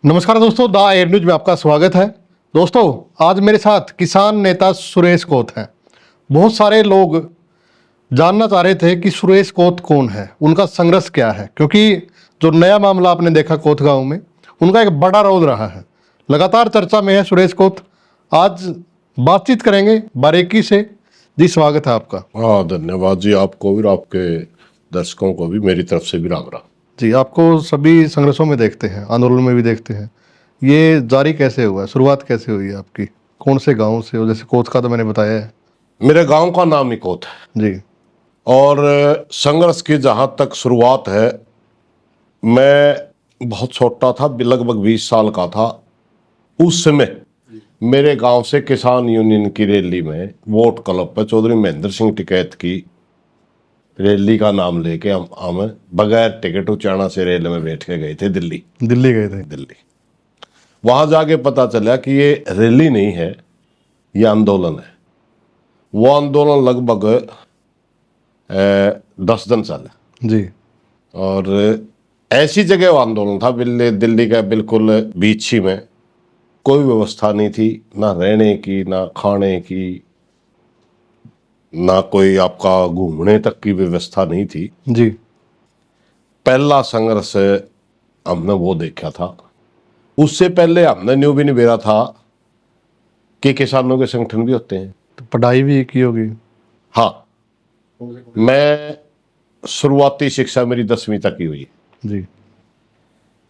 नमस्कार दोस्तों, the add news में आपका स्वागत है। दोस्तों, आज मेरे साथ किसान नेता सुरेश कोत हैं। बहुत सारे लोग जानना चाह रहे थे कि सुरेश कोत कौन है, उनका संघर्ष क्या है, क्योंकि जो नया मामला आपने देखा कोत गांव में, उनका एक बड़ा रोल रहा है। लगातार चर्चा में है सुरेश कोत। आज बातचीत करेंगे बारीकी से। जी, स्वागत है आपका। हाँ, धन्यवाद जी। आपको भी और आपके दर्शकों को भी मेरी तरफ से भी राम राम। जी, आपको सभी संघर्षों में देखते हैं, आंदोलन में भी देखते हैं। ये जारी कैसे हुआ है, शुरुआत कैसे हुई है आपकी, कौन से गांव से हो? जैसे कोत का तो मैंने बताया है। मेरे गांव का नाम ही कोत है जी। और संघर्ष की जहाँ तक शुरुआत है, मैं बहुत छोटा था, लगभग 20 साल का था। उस समय मेरे गांव से किसान यूनियन की रैली में वोट क्लब पर चौधरी महेंद्र सिंह टिकैत की रैली का नाम लेके हम बगैर टिकट उचाना से रेल में बैठ के गए थे दिल्ली। दिल्ली गए थे। दिल्ली वहां जाके पता चला कि ये रैली नहीं है, ये आंदोलन है। वो आंदोलन लगभग 10 दिन चला जी। और ऐसी जगह वो आंदोलन था, दिल्ली का बिल्कुल बीच ही में। कोई व्यवस्था नहीं थी, ना रहने की, ना खाने की, ना कोई आपका घूमने तक की व्यवस्था नहीं थी। जी। पहला संघर्ष हमने वो देखा था। उससे पहले हमने न्यू भी नहीं बेरा था कि किसानों के संगठन भी होते हैं। तो पढ़ाई भी की होगी। हाँ, मैं शुरुआती शिक्षा मेरी 10वीं तक की हुई। जी।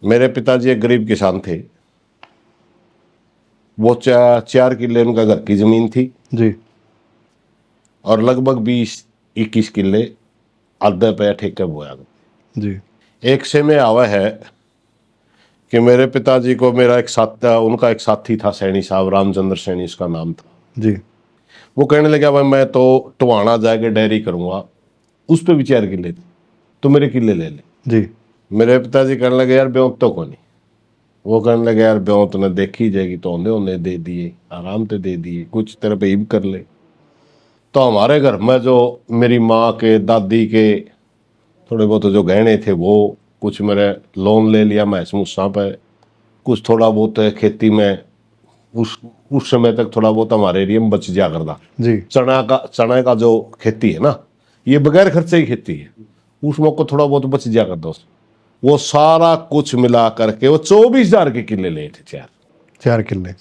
मेरे पिताजी एक गरीब किसान थे। वो 4 किले उनका घर की जमीन थी जी। और लगभग 20-21 किले आधे पे ठेके बोया। जी। एक समय आवा है कि मेरे पिताजी को मेरा उनका एक साथी था, सैनी साहब, रामचंद्र सैनी उसका नाम था। जी। वो कहने लगा, भाई मैं तो टवाना जाके डेयरी करूंगा। उस पे भी 4 किले थे, तो मेरे किले ले ले। जी। मेरे पिताजी कहने लगे, यार ब्योंत तो को नहीं। वो कहने लगे, यार ब्योंत ने देखी जाएगी तो उन्हें दे दिए, आराम से दे दिए, कुछ तेरे पे हिम कर ले। तो हमारे घर में जो मेरी माँ के, दादी के थोड़े बहुत जो गहने थे, वो कुछ मेरे लोन ले लिया मैं मूसा पे। कुछ थोड़ा बहुत खेती में उस समय तक थोड़ा बहुत हमारे एरिया में बच जा करता। जी। चना का जो खेती है ना, ये बगैर खर्चे की खेती है। उसमें को थोड़ा बहुत बच जा करता। वो सारा कुछ मिला करके वो 24,000 के किले ले थे, 4 किले।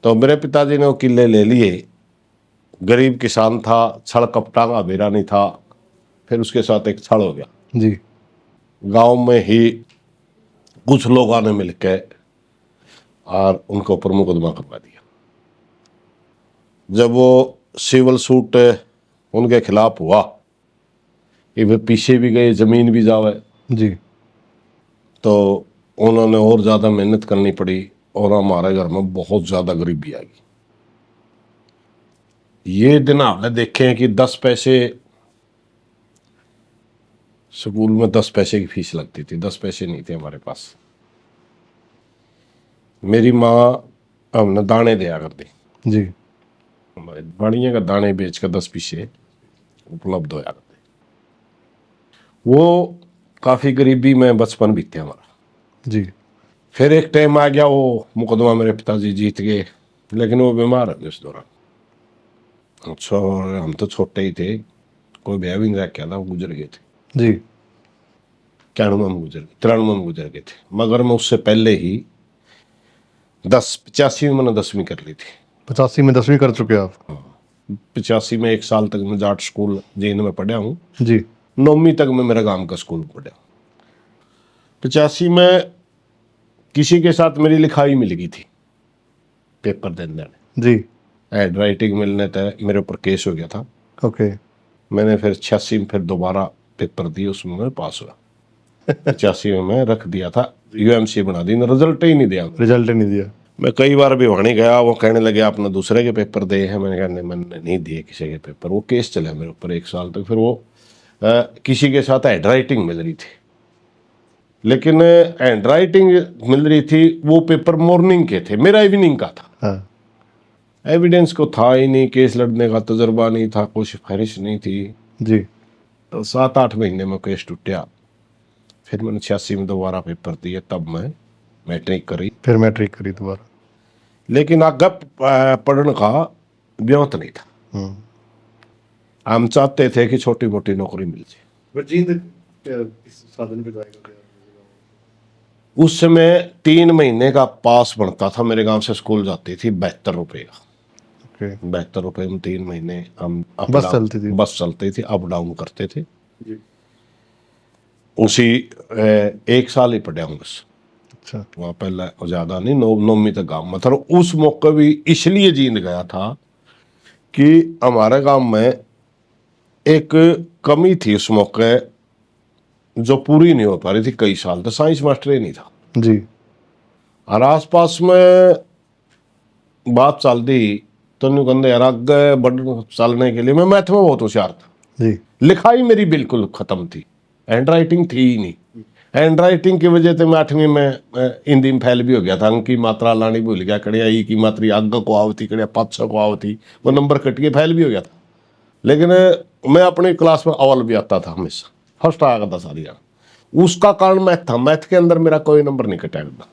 तो मेरे पिताजी ने वो किले ले लिए। गरीब किसान था, छड़ कपटा का बेरा नहीं था। फिर उसके साथ एक छड़ हो गया। जी। गांव में ही कुछ लोगों ने मिलकर और उनके ऊपर मुकदमा करवा दिया। जब वो सिविल सूट उनके खिलाफ हुआ, कि वे पीछे भी गए, जमीन भी जावे, जी। तो उन्होंने और ज़्यादा मेहनत करनी पड़ी और हमारे घर में बहुत ज़्यादा गरीबी आ गई। ये दिन आपने देखे हैं कि 10 पैसे स्कूल में 10 पैसे की फीस लगती थी, 10 पैसे नहीं थे हमारे पास। मेरी माँ हमने दाने दिया करती। जी। हमारे बढ़िया का दाने बेच कर 10 पैसे उपलब्ध होया करते। वो काफ़ी गरीबी में बचपन बीते हमारा। जी। फिर एक टाइम आ गया, वो मुकदमा मेरे पिताजी जीत गए, लेकिन वो बीमार हो गए उस दौरान। अच्छा, और हम तो छोटे ही थे, कोई ब्याह भी नहीं रख था, वो गुजर गए थे। जी। 91 में गुजर गए, 93 में गुजर गए थे। मगर मैं उससे पहले ही 85 में मैंने 10वीं कर ली थी। 85 में 10वीं कर चुके आप? 85 में 1 साल तक मैं जाट स्कूल जेन में पढ़ा हूँ। जी। 9वीं तक मैं मेरा गांव का स्कूल में पढ़ा। 85 में किसी के साथ मेरी लिखाई मिल गई थी पेपर देने। जी। हैंड राइटिंग मिलने तक मेरे ऊपर केस हो गया था। ओके। मैंने फिर 86 में फिर दोबारा पेपर दिए, उसमें मैं पास हुआ। 85 में मैं रख दिया था, यूएमसी बना दी, रिजल्ट ही नहीं दिया। रिजल्ट नहीं दिया। मैं कई बार भिवानी गया, वो कहने लगे आपने दूसरे के पेपर दिए हैं। मैंने कहा नहीं, मैंने नहीं दिए किसी के पेपर। वो केस चला मेरे ऊपर 1 साल तक। फिर वो किसी के साथ हैंड राइटिंग मिल रही थी, लेकिन हैंड राइटिंग मिल रही थी, वो पेपर मॉर्निंग के थे, मेरा इवनिंग का था। हाँ। एविडेंस को था ही नहीं, केस लड़ने का तजुर्बा नहीं था, कोई सिफारिश नहीं थी। जी। तो 7-8 महीने में केस टूटा। फिर मैंने 86 में दोबारा पेपर दिए, तब मैं मैट्रिक करी, फिर मैट्रिक करी दोबारा। लेकिन आगे पढ़ने का ब्योत नहीं था। हम्म। हम चाहते थे कि छोटी मोटी नौकरी मिल जाए। बट जींद किस साधन पे जाएगा? उस समय 3 महीने का पास बनता था, मेरे गांव से स्कूल जाती थी 72 रुपये का। ओके। 72 रुपये में 3 महीने हम बस चलती थी? बस चलती थी, अप डाउन करते थे। जी। उसी 1 साल ही पढ़ा हूँ बस, अच्छा। वहाँ पहले ज़्यादा नहीं, 9वीं तक गाँव में था। और उस मौके भी इसलिए जींद गया था कि हमारे गांव में एक कमी थी उस मौके जो पूरी नहीं हो पा रही थी कई साल, तो साइंस मास्टर ही नहीं था। जी। और आसपास में बात चलती तो नहीं कहते यार आगे बढ़ चलने के लिए, मैं मैथ में बहुत होशियार था, जी। लिखाई मेरी बिल्कुल खत्म थी, हैंड राइटिंग थी ही नहीं। हैंड राइटिंग की वजह से मैं 8वीं में हिंदी में फैल भी हो गया था, अंक की मात्रा लानी भूल गया, कड़िया ई की मात्रा आगे को आवती, कड़िया 500 को आवती, वो नंबर कट के फैल भी हो गया था। लेकिन मैं अपनी क्लास में अव्वल भी आता था, हमेशा फर्स्ट आया करता सारी यार। उसका कारण मैथ था, मैथ के अंदर मेरा कोई नंबर नहीं कटा करता।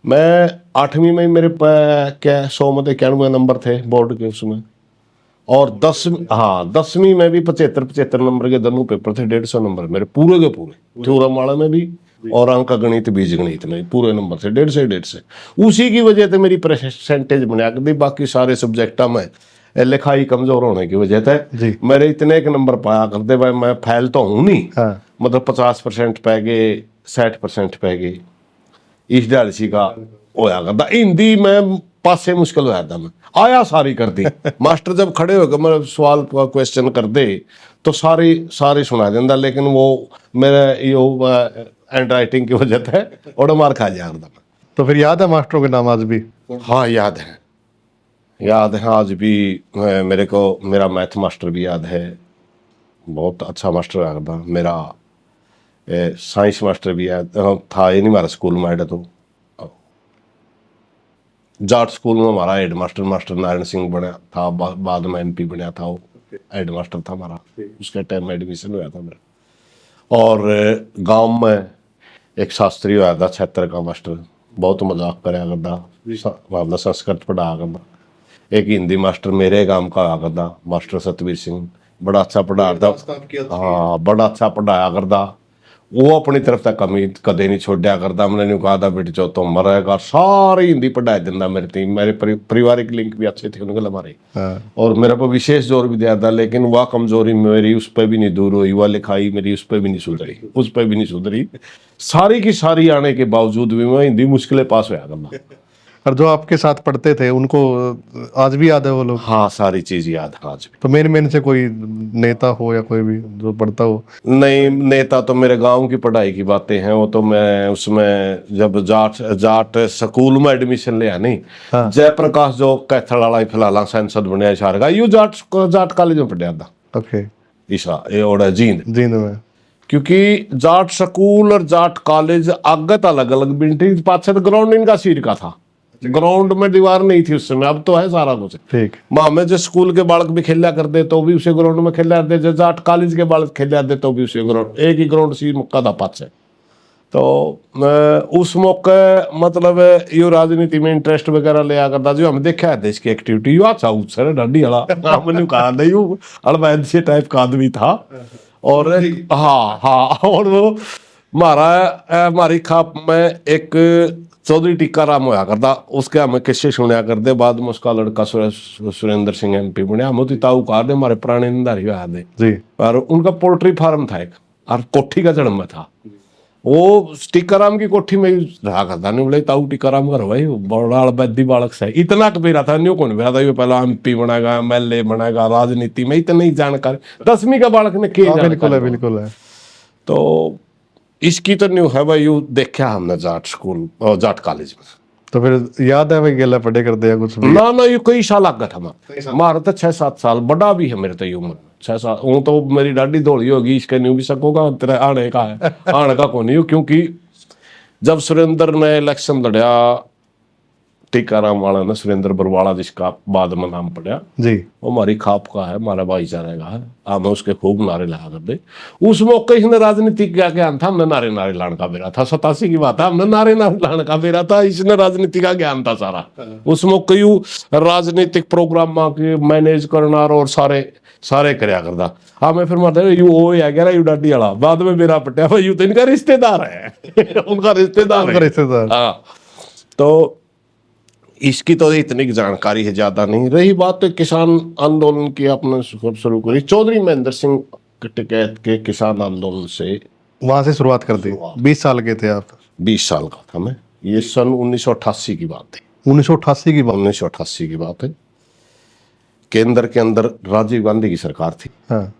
मैं 8वीं में मेरे क्या 100 में 91 नंबर थे बोर्ड के उसमें, और 10वीं में भी 75 नंबर के दोनों पेपर थे, 150 नंबर मेरे पूरे के पूरे, थ्योरम वाले में भी और अंक गणित बीज गणित में पूरे नंबर थे, 150 उसी की वजह से मेरी परसेंटेज बना दी। बाकी सारे सब्जेक्टा में लिखाई कमजोर होने की वजह से मेरे इतने एक नंबर पाया करते भाई, मैं फैल तो हूँ नहीं। हाँ। मतलब 50% पै गए, 60% पै गए, इस डालसी का होया करता। हिंदी में पासे मुश्किल होया था, मैं आया सारी कर दी। मास्टर जब खड़े होकर मेरे सवाल का क्वेश्चन कर दे तो सारी सुना देंदा, लेकिन वो मेरे यो हैंड राइटिंग की वजह से और मार खा जा रहा। तो फिर याद है मास्टरों के नाम आज भी? हाँ याद है आज भी। मेरे को मेरा मैथ मास्टर भी याद है, बहुत अच्छा मास्टर याद था मेरा। साइंस मास्टर भी याद था, ये नहीं हमारा स्कूल में आया तो जाट स्कूल में हमारा हेड मास्टर नारायण सिंह बना था, बाद में MP बना था, वो हेड मास्टर था हमारा, उसके टाइम में एडमिशन हुआ था मेरा। और गांव में एक शास्त्री हुआ था 76 का मास्टर, बहुत मजाक कराया करता, अपना संस्कृत पढ़ाया करता। एक हिंदी मास्टर मेरे गांव का आया करता, मास्टर सतवीर सिंह, बड़ा अच्छा पढ़ाया था। हाँ बड़ा अच्छा पढ़ाया करता, वो अपनी तरफ तक कमी कदे नहीं छोड़ा करता। मैंने नहीं कहा था बेटी चो तो मरेगा, सारी हिंदी पढ़ाई देता मेरे थी। मेरे पारिवारिक लिंक भी अच्छे थे उनके हमारे, और मेरे पर विशेष जोर भी दिया था। लेकिन वह कमजोरी मेरी उस पर भी नहीं दूर हुई, वह लिखाई मेरी उस पर भी नहीं सुधरी, उस पर भी नहीं सुधरी। सारी की सारी आने के बावजूद भी मैं हिंदी मुश्किलें पास होया करना। और जो आपके साथ पढ़ते थे उनको आज भी याद है वो लोग? हाँ सारी चीज याद है आज भी। तो मेन से कोई नेता हो या कोई भी जो पढ़ता हो? नहीं, नेता तो मेरे गांव की पढ़ाई की बातें हैं, वो तो मैं उसमें जब जाट स्कूल में एडमिशन लिया नहीं, जयप्रकाश जो कैथल वाला फिलहाल सांसद बनया इशार का, यू जाट कॉलेज में पढ़ा था। ओके। ईशा ये और जींद में, क्योंकि जाट स्कूल और जाट कॉलेज आगे तो अलग अलग बिल्डिंग, पाछे तो ग्राउंड इनका सीट का था, ग्राउंड में दीवार नहीं थी उस समय, अब तो है सारा कुछ। ठीक। माँ में जो स्कूल के बालक भी खेला करते तो भी उसे ग्राउंड में खेला करते, जो जाट कॉलेज के बालक खेला करते तो भी उसे ग्राउंड, एक ही ग्राउंड सी मुक्का था पास है। तो उस मौके मतलब यो राजनीति में इंटरेस्ट वगैरह लिया करता, जो हम देखा है देश की एक्टिविटी, यो अच्छा उत्सर डंडी वाला मैंने कहा नहीं अड़वैद से टाइप का आदमी था। और हाँ और वो हमारी खाप में एक चौधरी टीकाराम होया करता, उसके हमें किस्से सुनया करते। बाद में उसका लड़का सुरेंद्र सिंह MP बनया, मोती ताऊ कार दे हमारे पुराने निंदारी हुआ दे जी। और उनका पोल्ट्री फार्म था एक, और कोठी का जन्म में था। वो टीकाराम की कोठी में रहा करता, नहीं बोले ताऊ टीकाराम कर भाई बड़ा बैदी बालक से इतना कबीरा था, न्यू कौन बेरा था, ये पहला MP बनेगा, MLA बनेगा, राजनीति में इतनी जानकारी 10वीं का बालक ने की जानकारी। बिल्कुल है। तो इसकी तो न्यू है भाई, यू देखा हमने जाट स्कूल और जाट कॉलेज में। तो फिर याद है भाई गेला पढ़े कर दिया कुछ भी? ना ये कई साल आगे था मारा तो 6-7 साल बड़ा भी है मेरे तो उम्र 6 साल। वो तो मेरी डाडी दौड़ी होगी, इसके न्यू भी सकोगा तेरे आने का है, आने का कौन नहीं, क्योंकि जब सुरेंद्र ने इलेक्शन लड़ा टीकाराम वाला ने, सुरेंद्र बरवाला जिसका बाद में नाम पड़ा, जी वो हमारी खाप का है, हमारा भाईचारे का है। हमें उसके खूब नारे लगा कर दे। उस मौके इसने राजनीति क्या ज्ञान था, हमने नारे नारे लाने का बेरा था। 87 की बात है, हमने नारे नारे लाने का बेरा था, इसने राजनीति का ज्ञान था सारा। उस मौके यू राजनीतिक प्रोग्राम के मैनेज करना और सारे सारे करया करदा। हमें फिर मतलब यू ओ आ गया यू डाडी वाला, बाद में मेरा पटिया भाई यू तो इनका रिश्तेदार है उनका रिश्तेदार है। रिश्तेदार। हाँ, तो इसकी तो इतनी जानकारी है, ज्यादा नहीं रही। बात तो किसान आंदोलन की आपने शुरू करी, चौधरी महेंद्र सिंह टिकैत के किसान आंदोलन से वहां से शुरुआत कर दी। 20 साल के थे आप? 20 साल का था मैं। ये सन 1988 की बात है। 1988 की बात? 1988 की बात है। केंद्र के अंदर राजीव गांधी की सरकार थी। हाँ।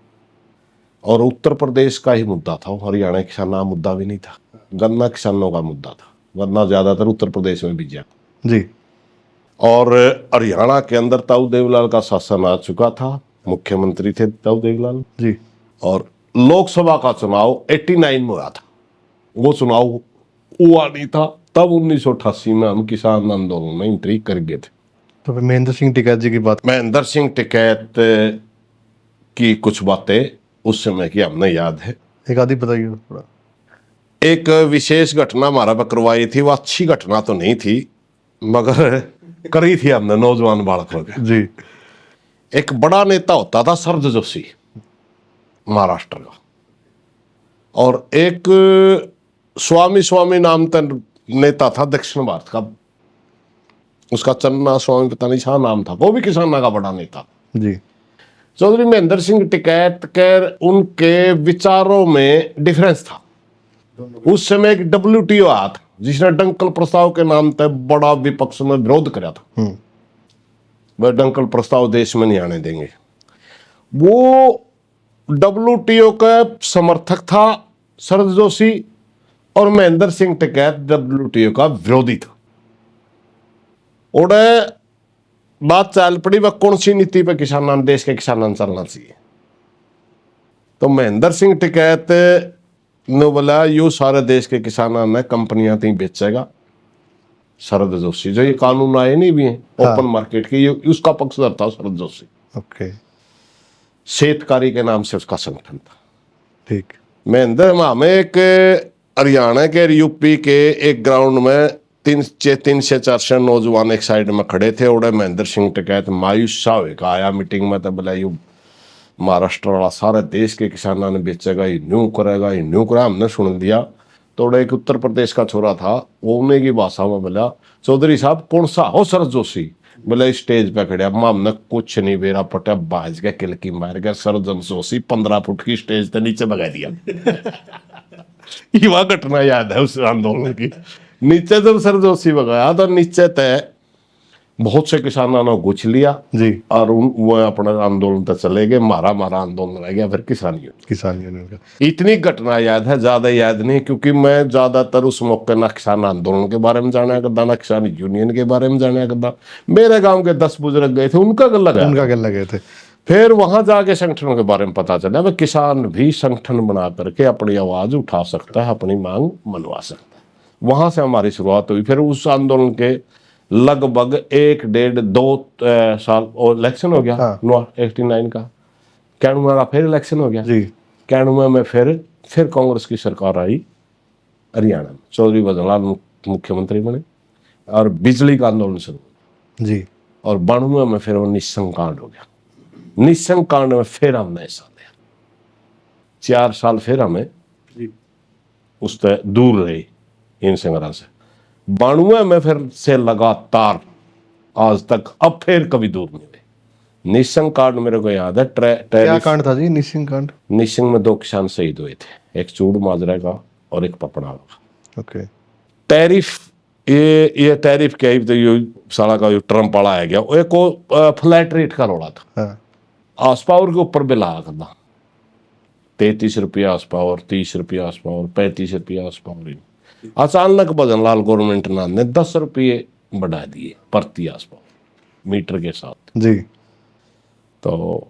और उत्तर प्रदेश का ही मुद्दा था, हरियाणा किसानों का मुद्दा भी नहीं था। गन्ना किसानों का मुद्दा था, गन्ना ज्यादातर उत्तर प्रदेश में बीजा। जी। और हरियाणा के अंदर ताऊ देवीलाल का शासन आ चुका था, मुख्यमंत्री थे ताऊ देवीलाल जी। और लोकसभा का चुनाव 89 में हुआ था। वो चुनाव हुआ नहीं था, तब 1988 में हम किसान आंदोलन में एंट्री कर गए थे। तो फिर महेंद्र सिंह टिकैत जी की बात? महेंद्र सिंह टिकैत की कुछ बातें उस समय की हमने याद है। एक आदि बताइए थोड़ा। एक विशेष घटना हमारा पर करवाई थी, वो अच्छी घटना तो नहीं थी मगर करी थी हमने नौजवान बालकों के। जी। एक बड़ा नेता होता था शरद जोशी, महाराष्ट्र का, और एक स्वामी स्वामी नाम का नेता था दक्षिण भारत का, उसका चन्ना स्वामी पता नहीं छा नाम था, वो भी किसाना का बड़ा नेता। जी। चौधरी महेंद्र सिंह टिकैत के उनके विचारों में डिफरेंस था। उस समय एक WTO आया था जिसने डंकल प्रस्ताव के नाम पे बड़ा विपक्ष में विरोध कराया था। वह डंकल प्रस्ताव देश में नहीं आने देंगे। वो WTO का समर्थक था शरद जोशी और महेंद्र सिंह टिकैत WTO का विरोधी था। और बात चल पड़ी वह कौन सी नीति पे किसानों, देश के किसानों ने चलना चाहिए। तो महेंद्र सिंह टिकैत ने बोला यू सारे देश के किसानों ने कंपनियां तीन बेचेगा शरद जोशी, जो ये कानून आए नहीं भी हैं ओपन मार्केट के, ये उसका पक्षधर था शरद जोशी। ओके। शेतकारी के नाम से उसका संगठन था। ठीक। महेंद्र हमें एक हरियाणा के यूपी के एक ग्राउंड में 3 से 4 नौजवान एक साइड में खड़े थे। और महेंद्र सिंह टिकैत मायूस सा हुए का आया मीटिंग में, तब बोला यू महाराष्ट्र वाला सारे देश के किसानों ने बेचेगा, ये न्यू करेगा, ये न्यू करेगा। हमने सुन दिया। तो एक उत्तर प्रदेश का छोरा था, वो उन्हीं की भाषा में बोला चौधरी साहब कौन सा हो शरद जोशी? बोले स्टेज पे खड़े, हमने कुछ नहीं बेरा पटा, बाज के किलकी मार गया। शरद जोशी 15 फुट की स्टेज से नीचे भगा दिया। ये वह घटना याद है उस आंदोलन की। नीचे जब शरद जोशी भगाया तो नीचे तय बहुत से किसानों ने गुछ लिया जी। और वो अपने आंदोलन तक चले गए। मारा आंदोलन रह गया फिर किसान यूनियन का। इतनी घटना याद है, ज्यादा याद नहीं, क्योंकि मैं ज्यादातर उस मौके ना किसान आंदोलन के बारे में जाना करता, ना किसान यूनियन के बारे में जाना करता। मेरे गांव के 10 बुजुर्ग गए थे, उनका गल लगे थे। फिर वहां जाके संगठनों के बारे में पता चला भाई किसान भी संगठन बना करके अपनी आवाज उठा सकता है, अपनी मांग मनवा सकता है। वहां से हमारी शुरुआत हुई। फिर उस आंदोलन के लगभग 1, 1.5, 2 साल और इलेक्शन हो गया। हाँ। 89 का 91 का फिर इलेक्शन हो गया। जी। 91 में फिर कांग्रेस की सरकार आई हरियाणा में, चौधरी भजनलाल मुख्यमंत्री बने और बिजली का आंदोलन शुरू जी। और 92 में फिर वो निस्संग कांड हो गया। निस्संग कांड में फिर हमने हिस्सा लिया। 4 साल फिर हमें उससे दूर रहे इन संग्राम से। 92 में फिर से लगातार आज तक अब फिर कभी दूर नहीं हुए। निस्संग कांड मेरे को याद है। क्या कांड था जी निस्संग कांड? निस्संग में 2 किसान शहीद हुए थे, एक चूड़ माजरा का और एक पपनाड़ का। ओके। टैरिफ, ये टैरिफ क्या है, तो ये साला का ट्रम्प वाला आ गया। एक फ्लैट रेट का रोड़ा था। हाँ। हाउस पावर के ऊपर बिल आया करना, 33 रुपया हाउस पावर, 30 रुपया हाउस पावर, 35 रुपया हाउस पावर। अचानक भजनलाल गवर्नमेंट ने 10 रुपये बढ़ा दिए प्रति हाउस पावर मीटर के साथ जी। तो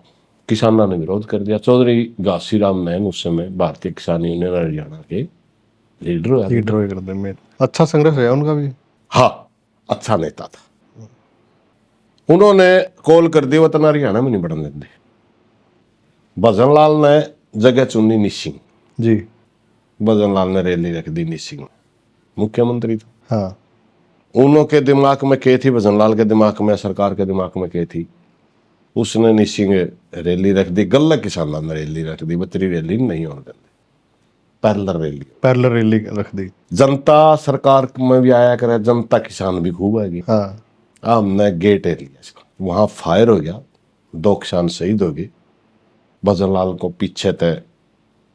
किसानों ने विरोध कर दिया। चौधरी घासीराम नैन उस समय भारतीय किसान यूनियन हरियाणा के लीडर कर दे में अच्छा संघर्ष है उनका भी। हाँ, अच्छा नेता था। उन्होंने कॉल कर दी वतन हरियाणा में नहीं बढ़ने देंगे। भजन लाल ने जगह चुनी निसिंग जी। भजन लाल ने रैली रख दी निसिंग में, मुख्यमंत्री था। हाँ उनके दिमाग में क्या थी, भजन लाल के दिमाग में, सरकार के दिमाग में क्या थी, उसने निसिंग रैली रख दी, गल्ला किसानों ने रैली रख दी, बतरी रैली नहीं होने देंगे, पैरेलल रैली। पैरेलल रैली रख दी। जनता सरकार में भी आया करे, जनता किसान भी खूब आएगी। हाँ हमने गेट एरिया इसका, वहां फायर हो गया, 2 किसान शहीद हो गए। भजन लाल को पीछे ते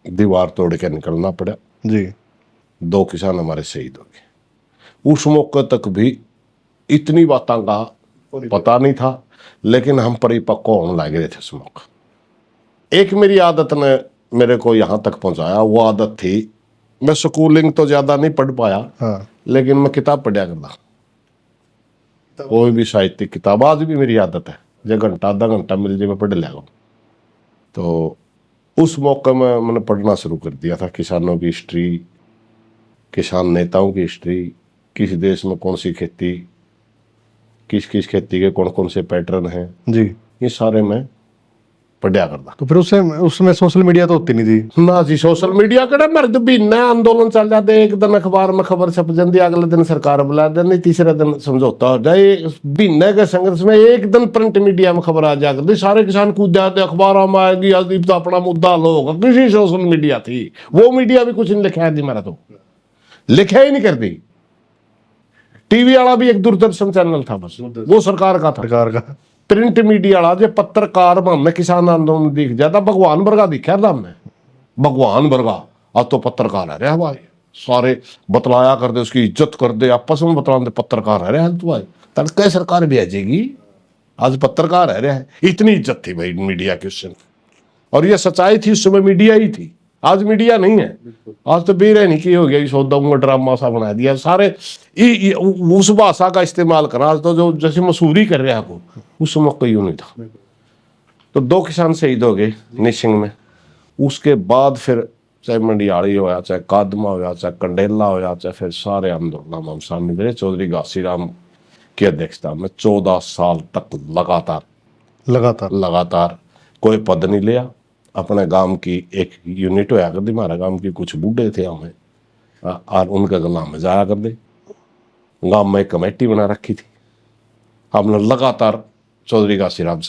दीवार तोड़ के निकलना पड़ा, जी। 2 किसान हमारे शहीद हो गए। उस मौके तक भी इतनी बातों का पता नहीं था, लेकिन हम परिपक्व होने लग रहे थे उस मौके। एक मेरी आदत ने मेरे को यहाँ तक पहुंचाया, वो आदत थी, मैं स्कूलिंग तो ज्यादा नहीं पढ़ पाया, हाँ लेकिन मैं किताब पढ़ा करता, कोई भी साहित्यिक किताब। आज भी मेरी आदत है, जो घंटा आधा घंटा मिल जाए मैं पढ़ लिया। तो उस मौके में मैंने पढ़ना शुरू कर दिया था, किसानों की हिस्ट्री, किसान नेताओं की हिस्ट्री, किस देश में कौन सी खेती, किस किस खेती के कौन कौन से पैटर्न हैं, जी। ये सारे मैं पढ़िया करता। तो फिर उसमें सोशल मीडिया तो होती नहीं थी ना जी, सोशल मीडिया कड़े मर्द भी न आंदोलन चल जाते, एक दिन अखबार में खबर छप जाती, अगले दिन सरकार बुला देनी, तीसरे दिन समझौता हो जाए। महीने के संघर्ष में एक दिन प्रिंट मीडिया में खबर आ जाकर सारे किसान कूद जाते, अखबार में आएगी, आज तो अपना मुद्दा हल होगा। किसी सोशल मीडिया थी, वो मीडिया भी कुछ नहीं लिखा थी, मेरा तो लिखा ही नहीं करती। टीवी वाला भी एक दूरदर्शन चैनल था बस, वो सरकार का था, सरकार का। प्रिंट मीडिया वाला जो पत्रकार में हमने किसान आंदोलन दिख जाता, भगवान वर्गा दिखा था हमने, भगवान वर्गा। अब तो पत्रकार है रहा भाई, सारे बतलाया कर दे, उसकी इज्जत कर दे, आपस में बतला दे, पत्रकार है रहा तो भाई, तड़के सरकार भेजेगी, आज पत्रकार है रहा है। इतनी इज्जत थी भाई मीडिया की उस समय, और ये सच्चाई थी, उस समय मीडिया ही थी। आज मीडिया नहीं है, आज तो बेरहनी की हो गया, सौदा ड्रामा सा बना दिया, सारे उस भाषा का इस्तेमाल करा। आज तो जो जैसे मसूरी कर रहा है उस समय कोई नहीं था। तो 2 किसान शहीद हो गए निसिंग में। उसके बाद फिर चाहे मंडियाली होया, चाहे कादमा होया, चाहे कंडेला होया, चाहे फिर सारे आंदोलन में हम सामने मेरे चौधरी घासीराम की अध्यक्षता में 14 साल तक लगातार कोई पद नहीं लिया। अपने गांव की एक यूनिट होया कर दी, हमारे गांव की कुछ बूढ़े थे हमें, और उनके गला में जाया कर दे। गांव में एक कमेटी बना रखी थी, हमने लगातार चौधरी घासीराम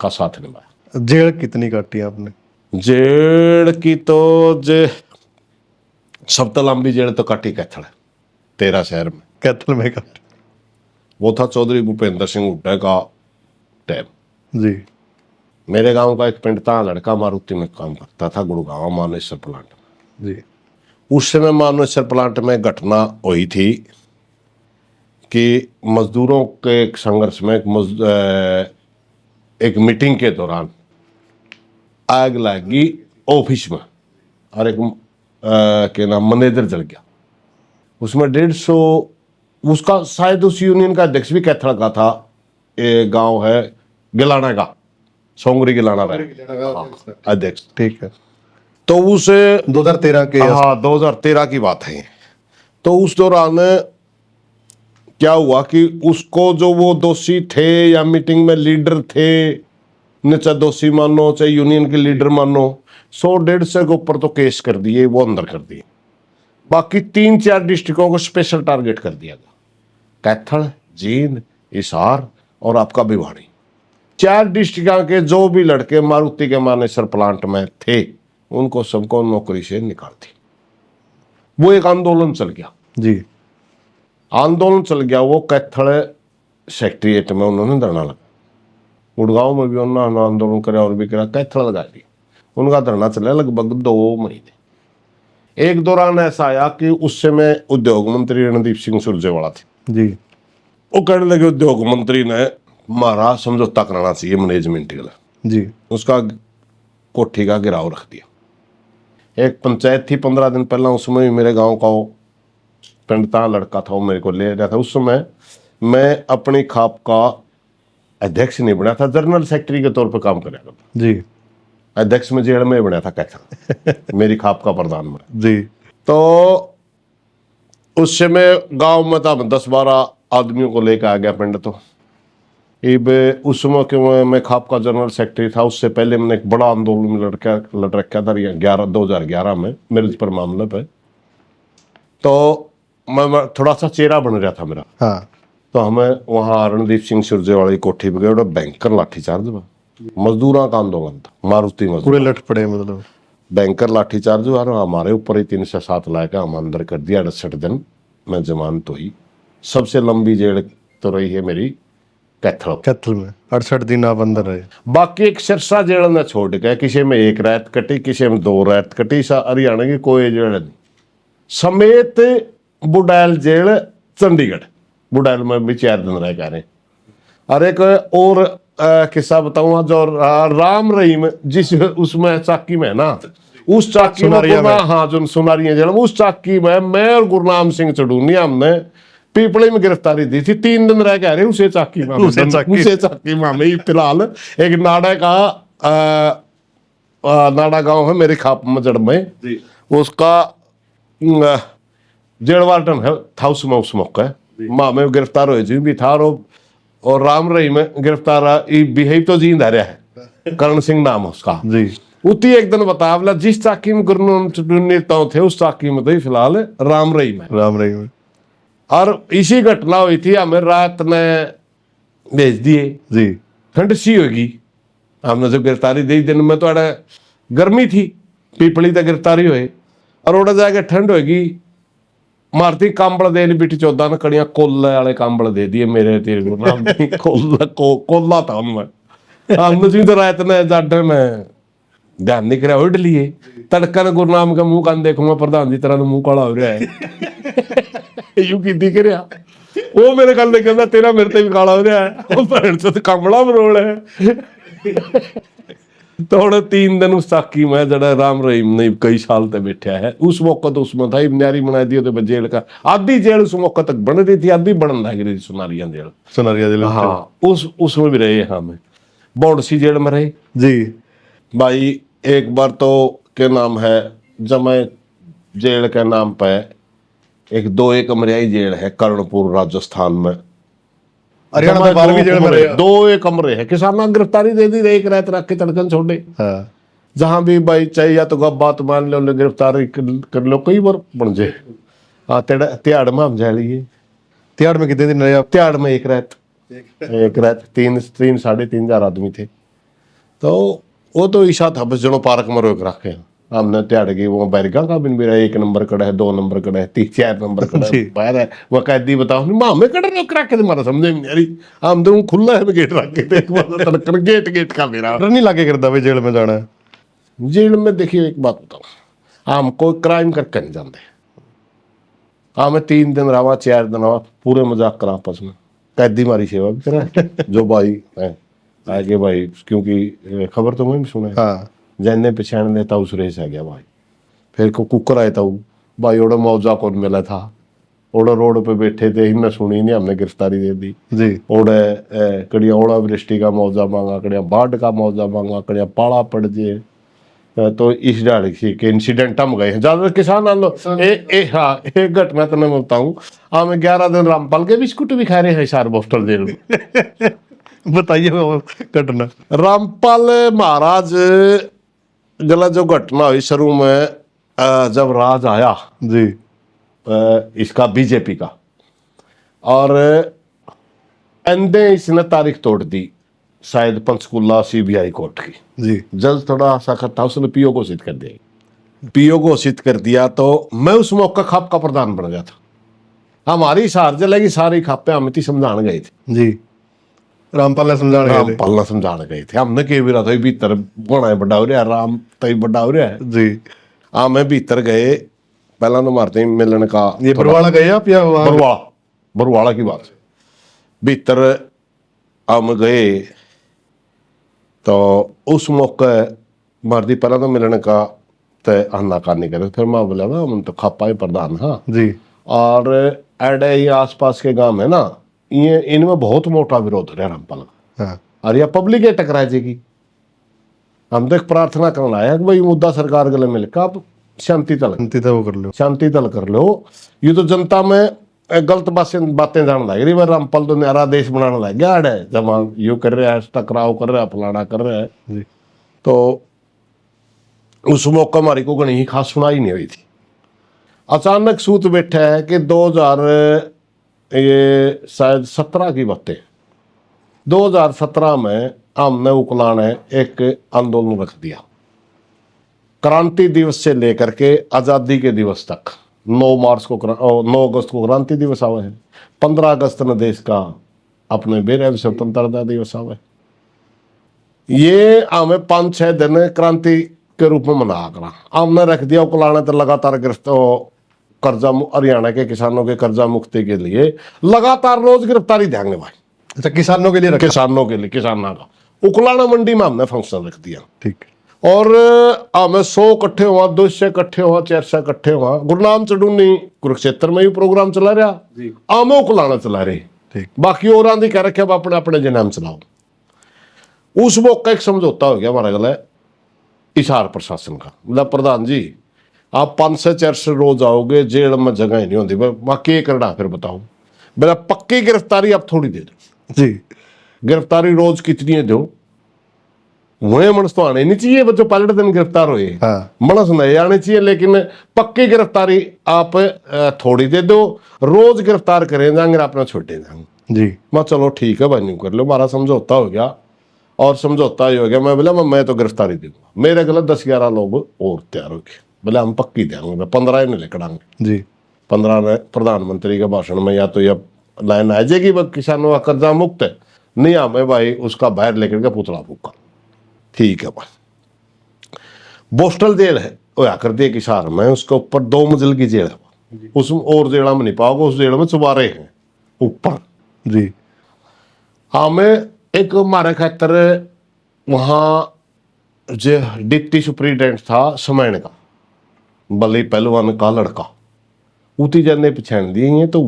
का साथ निभाया। जेल कितनी काटी आपने? जेल की तो जे सबसे लंबी जेल तो काटी कैथल, 13 शहर में, कैथल में काटी। वो था चौधरी भूपेंद्र सिंह हुड्डा का टाइम। जी। मेरे गांव का एक पिंड था, लड़का मारुति में काम करता था, गुड़गांव मानेश्वर प्लांट में। जी। उस समय मानेश्वर प्लांट में घटना हुई थी कि मजदूरों के एक संघर्ष में एक मीटिंग के दौरान आग लगी ऑफिस में, और एक के नाम मैनेजर जल गया। उसमें 150, उसका शायद उस यूनियन का अध्यक्ष भी कैथल का था। ये गांव है गिलाना का, सोंगरी गिलाना रहे अध्यक्ष। ठीक है। तो उस 2013 के, हाँ 2013 की बात है। तो उस दौरान क्या हुआ कि उसको जो वो दोषी थे या मीटिंग में लीडर थे, न चाहे दोषी मानो चाहे यूनियन के लीडर मानो, 100-150 के ऊपर तो केस कर दिए, वो अंदर कर दिए। बाकी 3-4 डिस्ट्रिक्टों को स्पेशल टारगेट कर दिया गया, कैथल, जींद, हिसार और आपका भिवाड़ी। 4 डिस्ट्रिक्ट के जो भी लड़के मारुति के मानेसर प्लांट में थे, उनको सबको नौकरी से निकाल दी। वो एक आंदोलन चल गया जी। आंदोलन चल गया। वो कैथल सेक्रेटरीट में उन्होंने धरना लगा, गुड़गांव में भी उन्होंने आंदोलन करा और भी करा, कैथल लगा दी। उनका धरना चला लगभग 2 महीने। एक दौरान ऐसा आया कि उस समय उद्योग मंत्री रणदीप सिंह सुरजेवाला थे जी। वो कहने लगे उद्योग मंत्री ने हमारा समझौता कराना चाहिए मैनेजमेंट के लिए जी। उसका कोठी का गिराव रख दिया। एक पंचायत थी 15 दिन पहला, उसमें मेरे गांव का पिंड था, लड़का था, वो मेरे को ले रहा था। उस समय मैं अपनी खाप का अध्यक्ष नहीं बना था, जनरल सेक्रेटरी के तौर पर काम कर रहा था जी। अध्यक्ष में जेल में बना था कैथल मेरी खाप का प्रधान में जी। तो उस समय गांव में था 10-12 आदमियों को लेकर आ गया पिंड। तो इब उस समय के मैं खाप का जनरल सेक्रेटरी था, उससे पहले मैंने एक बड़ा आंदोलन में लड़ रखा था 2011 में मेरे पर मामले पे। तो मैं थोड़ा सा चेहरा बन रहा था मेरा। हाँ तो हमें वहाँ रणदीप सिंह सुरजेवाला की कोठी पे गए, बैंकर लाठीचार्ज हुआ। मजदूरों का आंदोलन था, मारुति पूरे मजदूर, लट पड़े मतलब। बैंकर लाठीचार्ज हुआ और हमारे ऊपर ही 3 से 7 लाख हम अंदर कर दिया। 68 दिन में जमानत हुई। सबसे लंबी जेल तो रही है मेरी कैथल। कैथल में 68 दिन आप अंदर रहे। बाकी एक सिरसा जेल ने छोड़ के, किसी में 1 रात कटी, किसी में 2 रात कटी। हरियाणा की कोई जेल नहीं, समेत बुडैल जेल चंडीगढ़, बुडैल में भी 4 दिन रह गए। और एक और किस्सा बताऊंगा, जो राम रहीम जिस उसमें चाकी में ना, उस चाकी में, हाँ जो सुनारिया जेल, उस चाकी में मैं और गुरनाम सिंह चढ़ूनी हमने पीपले में गिरफ्तारी दी थी। 3 दिन रह गए उसे चाकी में, उसे चाकी में हमें फिलहाल एक नाड़ा का नाड़ा गांव है मेरे खाप मजड़ में, उसका जेल वार्डन है था उसमें उस मौका माँ में गिरफ्तार हुए जी भी था। और राम रही में गिरफ्तार बिहेव तो जींद रहा है, करण सिंह नाम है उसका जी। उती एक दिन बतावला जिस चाकी में गुरनेताओं थे उस चाकी में तो फिलहाल राम रही में। और इसी घटना हुई थी, हमें रात ने भेज दिए जी। ठंड सी होगी, हमने जब गिरफ्तारी दी दिन में तो गर्मी थी, पीपली तक गिरफ्तारी हुए और उड़ा जाके ठंड होगी। मारती कांबड़ दे बिटी 14 ने कड़िया कोल्ले वाले कांबड़ दे दिए मेरे तेरे को नाम कोल्ला था उनमें। हमने जी तो रात ने जाडे में ध्यान नहीं करा उड़ लिए। तड़का ने गुरनाम का मुंह कान देखूंगा प्रधान जी तरह मुंह काला हो रहा है यू की दिख रहा। वो मेरे गल कहना तेरा मेरे ते भी काला हो रहा है, वो भैन से कांबड़ा मरोड़ है। तो 3 दिन उस चाकी में जड़ा राम रहीम ने कई साल तक बैठा है। उस मौका तो उसमें था न्यारी बना दी तो जेल का आधी जेल उस मौका तक बन रही थी, आधी बनन लग रही थी सुनारिया जेल। हाँ उसमें भी रहे हमें, बौड़सी जेल में रहे जी भाई। एक बार तो क्या नाम है, जमै जेल के नाम पे एक 2 कमरियाई जेल है कर्णपुर राजस्थान में, हरियाणा में 12वीं जेल में रहे। 2 कमरे है, किसाना गिरफ्तारी दे दी, एक रात रख के तड़कन छोड़े। हाँ। जहां भी भाई चाहिए या तो गप बात मान लो, गिरफ्तारी कर लो, कई बार बन जाए। हाँ तिहाड़ में हम जा लिए। तिहाड़ में कितने दिन रहे आप? तिहाड़ में एक रात 3 साढ़े 3 हजार आदमी थे। तो वो तो ईशा था बस जनो पार्क में रोक रखे हैं हमने। तिहाड़ की वो बैरगा का बिन मेरा 1 नंबर कड़ा है, 2 नंबर कड़ा है, 4 नंबर कड़ा है बाहर है। वो कैदी बताओ माँ में कड़ा रोक रखे थे, मारा समझे नहीं यारी। हम तो खुला है गेट रखे थे, तड़कन गेट का मेरा डर नहीं लागे करता भाई जेल में जाना है? जेल में देखिए एक बात बताओ, हम कोई क्राइम करके नहीं जानते। हमें 3 दिन रहा, 4 दिन रहा, पूरे मजाक करा आपस में, कैदी मारी सेवा भी करा जो भाई है आगे भाई, क्योंकि खबर तो मैं भी सुना है। हाँ। जैने पहचान लेता उस रेस आ गया भाई। फिर को कुकर आया था भाई, ओड़ा मौजा कौन मिला था, ओड़ा रोड पे बैठे थे, इनने सुनी नहीं, हमने गिरफ्तारी दे दी जी। ओड़े कड़िया ओड़ा वृष्टि का मौजा मांगा, कड़िया बाढ़ का मौजा मांगा, कड़िया पाला पड़ जे। तो इस डाल के इंसिडेंट हम गए ज्यादा किसान हाँ एक घटना तो मैं बताऊं, हमें 11 दिन रामपाल के बिस्कुट भी खा रहे हैं सार बोस्टर जेल में। बताइए वो घटना। रामपाल महाराज गला जो घटना हुई शुरू में, जब राज आया जी इसका बीजेपी का, और अंधे इसने तारीख तोड़ दी शायद पंचकुला सीबीआई कोर्ट की। जी। जज थोड़ा सख्त था, उसने पीओ घोषित कर दिया। पीओ घोषित कर दिया तो मैं उस मौका खाप का प्रधान बन गया था। हमारी सार जलेगी सारी खापे हम थी समझाने गए थे जी। रामपाल ने समझाने गए थे हमने के भी रहा था भीतर बना बड़ा हो रहा राम तई बड़ा हो रहा है जी। हाँ मैं भीतर गए, पहला तो मारते मिलने का ये बरवाड़ा गए आप या बरवाड़ा की बात, भीतर हम गए तो उस मौके मारती पहला तो मिलने का तय आना करने करे। फिर मैं बोला ना हम तो खापा ही प्रधान हाँ जी। और एडे ये आसपास के गांव है ना, ये इनमें बहुत मोटा विरोध हो रहा है रामपाल का। हाँ। और यह पब्लिक टकरा जाएगी। हम तो एक प्रार्थना करना आया कि भाई मुद्दा सरकार गले मिल के आप शांति तल वो कर लो, शांति तल कर लो। ये तो जनता में गलत बातें जान लग रही, रामपाल तो न्यारा देश बनाने लग गया है, जमा यू कर रहा है, टकराव कर रहा है, फलाना कर रहा है। जी तो उस मौका हमारी को घनी ही खास सुनाई नहीं हुई थी। अचानक सूत बैठा है कि 2000 ये शायद 17 की बातें, 2017 में हमने उकलान है एक आंदोलन रख दिया, क्रांति दिवस से लेकर के आज़ादी के दिवस तक। 9 अगस्त को क्रांति दिवस आवे है, 15 अगस्त ने देश का अपने बेरहम स्वतंत्रता दिवस आवे। ये हमें 5-6 दिन क्रांति के रूप में मना करा, हमने रख दिया उकलाने तो लगातार कर्जा, हरियाणा के किसानों के कर्जा मुक्ति के लिए लगातार रोज गिरफ्तारी देंगे भाई। अच्छा, किसानों के लिए रखा। किसानों के लिए, किसानों का उकलाना मंडी में हमने फंक्शन रख दिया। ठीक। और हमें 100 इकट्ठे हुआ, 200 इकट्ठे हुआ, 400 इकट्ठे हुआ। गुरनाम चढ़ूनी कुरुक्षेत्र में भी प्रोग्राम चला रहा, आमे उकलाना चला रहे, ठीक। बाकी और आंधी कह रखे अब अपने अपने जनाम चलाओ। उस मौका एक समझौता हो गया हमारा गला हिसार प्रशासन का, मतलब प्रधान जी आप 5 से 400 रोज आओगे, जेल में जगह ही नहीं होती, बाकी करना फिर बताओ। बोला पक्की गिरफ्तारी आप थोड़ी दे दो जी, गिरफ्तारी रोज कितनी है दो, वही मनस तो आने नहीं चाहिए, बच्चों पहले दिन गिरफ्तार हुए। हाँ। मनस नहीं आने चाहिए, लेकिन पक्की गिरफ्तारी आप थोड़ी दे दो, रोज गिरफ्तार करें जाएंगे, अपना छोड़े जाएंगे। जी मैं चलो ठीक है भाई, नहीं कर लो, हमारा समझौता हो गया। और समझौता ही हो गया, मैं बोला मैं तो गिरफ्तारी दूंगा, मेरे गलत 10-11 लोग और तैयार हो गए, बोले हम पक्की देंगे, 15 नहीं लेकड़ांगे। जी 15 ने प्रधानमंत्री के भाषण में या तो यह लाइन आ जाएगी किसानों का कर्जा मुक्त है, नहीं हमें भाई उसका बाहर लेकर के पुतला फूका। ठीक है भाई, बोस्टल जेल है वो आकर दिए किसार में, उसके ऊपर 2 मंजिल की जेल है, उसमें और जेड़ा में नहीं पाओगे, उस जेल में चुबारे हैं ऊपर। जी हमें एक हमारे खातर वहाँ जो डिप्टी सुप्रिटेंडेंट था समैन का, बली पहलवान का लड़का, उती जाने पहचान दिए हैं, तो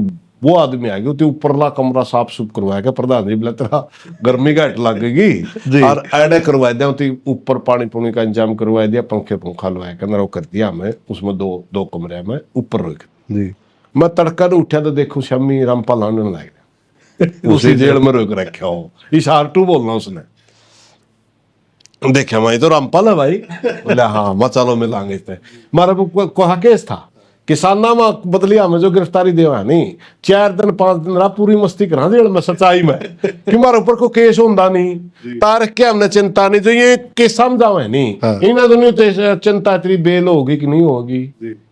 वो आदमी आ गया, उती ऊपरला कमरा साफ सुफ करवाया के प्रधान जी बोला तेरा गर्मी घट लगेगी, और ऐडे करवा दिया, उती ऊपर पानी पुनी का इंतजाम करवा दिया, पंखा लवाया के अंदर कर दिया हमें, उसमें दो कमरे में ऊपर रोक। जी मैं तड़का ने उठा तो देखो शामी रामपाल आने लग गया, उसी जेल में रोक रखा हो, इशार टू बोलना उसने, देखा मैं तो रामपाल है भाई, बोले हाँ मैं चलो मिलांगे इसमें। मारा कहा केस था किसाना में बदली हमें जो गिरफ्तारी देवा नहीं, 4 दिन 5 दिन रहा पूरी मस्ती करा जेल में सच्चाई में कि हमारे ऊपर को केस होता नहीं, तार के हमने चिंता नहीं, जो ये केस समझाओ है नहीं। हाँ। इन्हें तो नहीं चिंता तेरी बेल होगी कि नहीं होगी,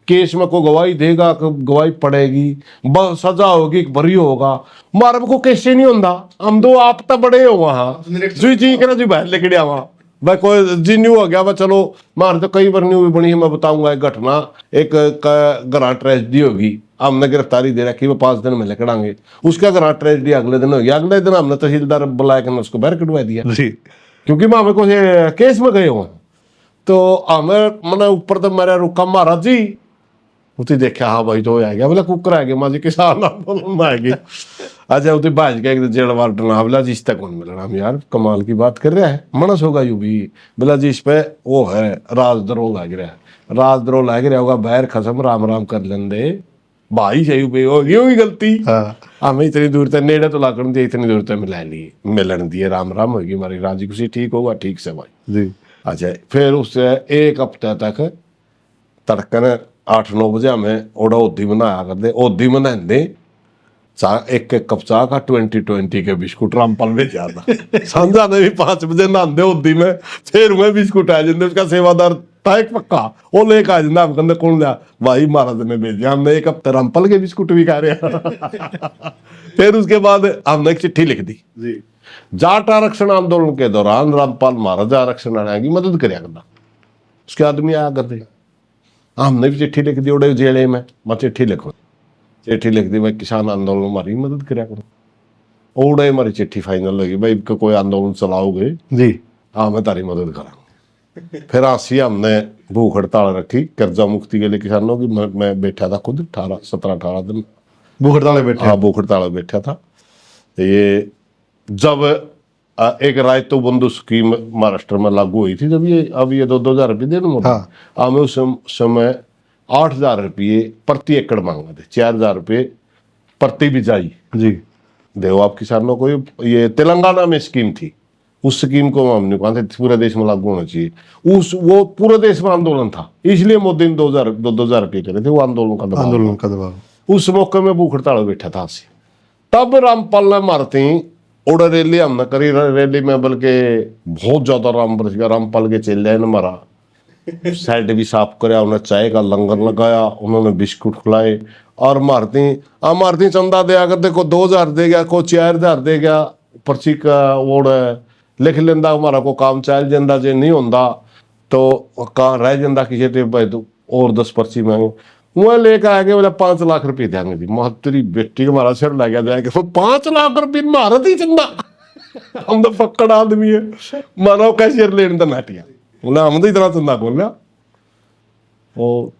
केस में को गवाही देगा, गवाही पड़ेगी, सजा होगी, बरी होगा, हमारे को केस नहीं होता, हम दो आप तो बड़े हो वहाँ जी जी करा जी बाहर लेके आवा भाई, कोई जी न्यू हो गया भाई, चलो मार तो कई बार न्यू भी बनी है, मैं बताऊंगा एक घटना, एक ग्रां ट्रेजेडी होगी, हमने गिरफ्तारी दे रखी, वो 5 दिन में लेकड़ांगे, उसका ग्रां ट्रेजेडी अगले दिन हो गया, अगले दिन हमने तहसीलदार बुलाया कर उसको बाहर कटवा दिया, जी क्योंकि मैं हमें कोई केस में गए हुए, तो हमें मैंने ऊपर तो मेरा रुका महाराज जी, उती देखा हाँ भाई तो आ गया, बोला कुकर आ गया माजी किसान आंदोलन आ गया। अच्छा उती भाज के एक जेल वार्डन आ बोला जी इस तक कौन मिलना, हम यार कमाल की बात कर रहा है, मनस होगा यू भी, बोला जी इस पे वो है राजद्रोह लग रहा है, राजद्रोह लग रहा होगा, बहर खसम राम राम कर लेंदे भाई, सही पे होगी गलती। हाँ हमें इतनी दूर तक नेड़े तो लाकर दिए, इतनी दूर तक मिला लिए, मिलन दिए, राम राम होगी हमारी राजी खुशी, ठीक होगा, ठीक से भाई जी। अच्छा फिर उससे 1 हफ्ते तक तड़कन 8-9 बजे हमें ओड़ा ओधी बनाया करते, ओधी बनाते चाह एक कप चाह का 20 के बिस्कुट रामपाल में जाता, संजा ने भी 5 बजे नहाते ओधी में, फिर मैं बिस्कुट आ जाते, उसका सेवादार था एक पक्का, वो लेकर आ जाता, हम कहते कौन लिया भाई महाराज ने भेजा, हमने 1 हफ्ते रामपाल के बिस्कुट भी खा रहे। फिर उसके बाद हमने एक चिट्ठी लिख दी जी जाट आरक्षण आंदोलन के दौरान रामपाल महाराज आरक्षण आने की मदद कराया करना, उसके आदमी आया करते, हमने भी चिट्ठी लिख दी उड़े जेले में, मैं चिट्ठी लिखो, चिट्ठी लिख दी भाई किसान आंदोलन हमारी मदद कराया करो, उड़े हमारी चिट्ठी फाइनल होगी भाई कोई आंदोलन चलाओगे जी हाँ मैं तारी मदद करांगे। फिर आसी हमने भूख हड़ताल रखी कर्जा मुक्ति के लिए किसानों की, मैं बैठा था खुद 17-18 दिन भूख हड़ताल में बैठे। हाँ भूख हड़ताल में बैठा था। तो ये जब एक रायतो बंधु स्कीम महाराष्ट्र में लागू हुई थी, जब ये अब ये 2,000 रुपये देने मोदी, हाँ। हमें उस समय 8,000 रुपये प्रति एकड़ मांगा थे, 4,000 रुपये प्रति बिजाई जी देव आप किसानों को। ये तेलंगाना में स्कीम थी, उस स्कीम को हमने कहा था पूरे देश में लागू होना चाहिए। उस वो पूरे देश में आंदोलन था, इसलिए मोदी ने 2000 रुपये करे थे, वो आंदोलन का दबाव आंदोलन था। का दबाव। उस मौके में भूख हड़ताल बैठा था से। तब रामपाल ने मारती उड़ रैली हमने करी, रैली में बल्कि बहुत ज्यादा राम बरस गया। रामपाल के चेले ने मारा, साइड भी साफ कराया, उन्हें चाय का लंगर लगाया, उन्होंने बिस्कुट खिलाए। और मारती चंदा दे अगर देखो 2000 दे गया, को 4000 दे गया, पर्ची का वोड़ लिख लेंदा, हमारा को काम चल जाता, जे नहीं होंदा तो कहाँ रह जाता किसी टे भाई तो और 10 पर्ची मांगे। वह लेकर आ गए, बोला 5 लाख रुपये देंगे जी। महतरी बेटी का हमारा सिर लग गया जाएगा, 5 लाख रुपये मारा थी चंदा। हम तो पक्कड़ आदमी है, मानो कैशियर लेने तो नाटिया बोला हम तो इतना चंदा बोल वो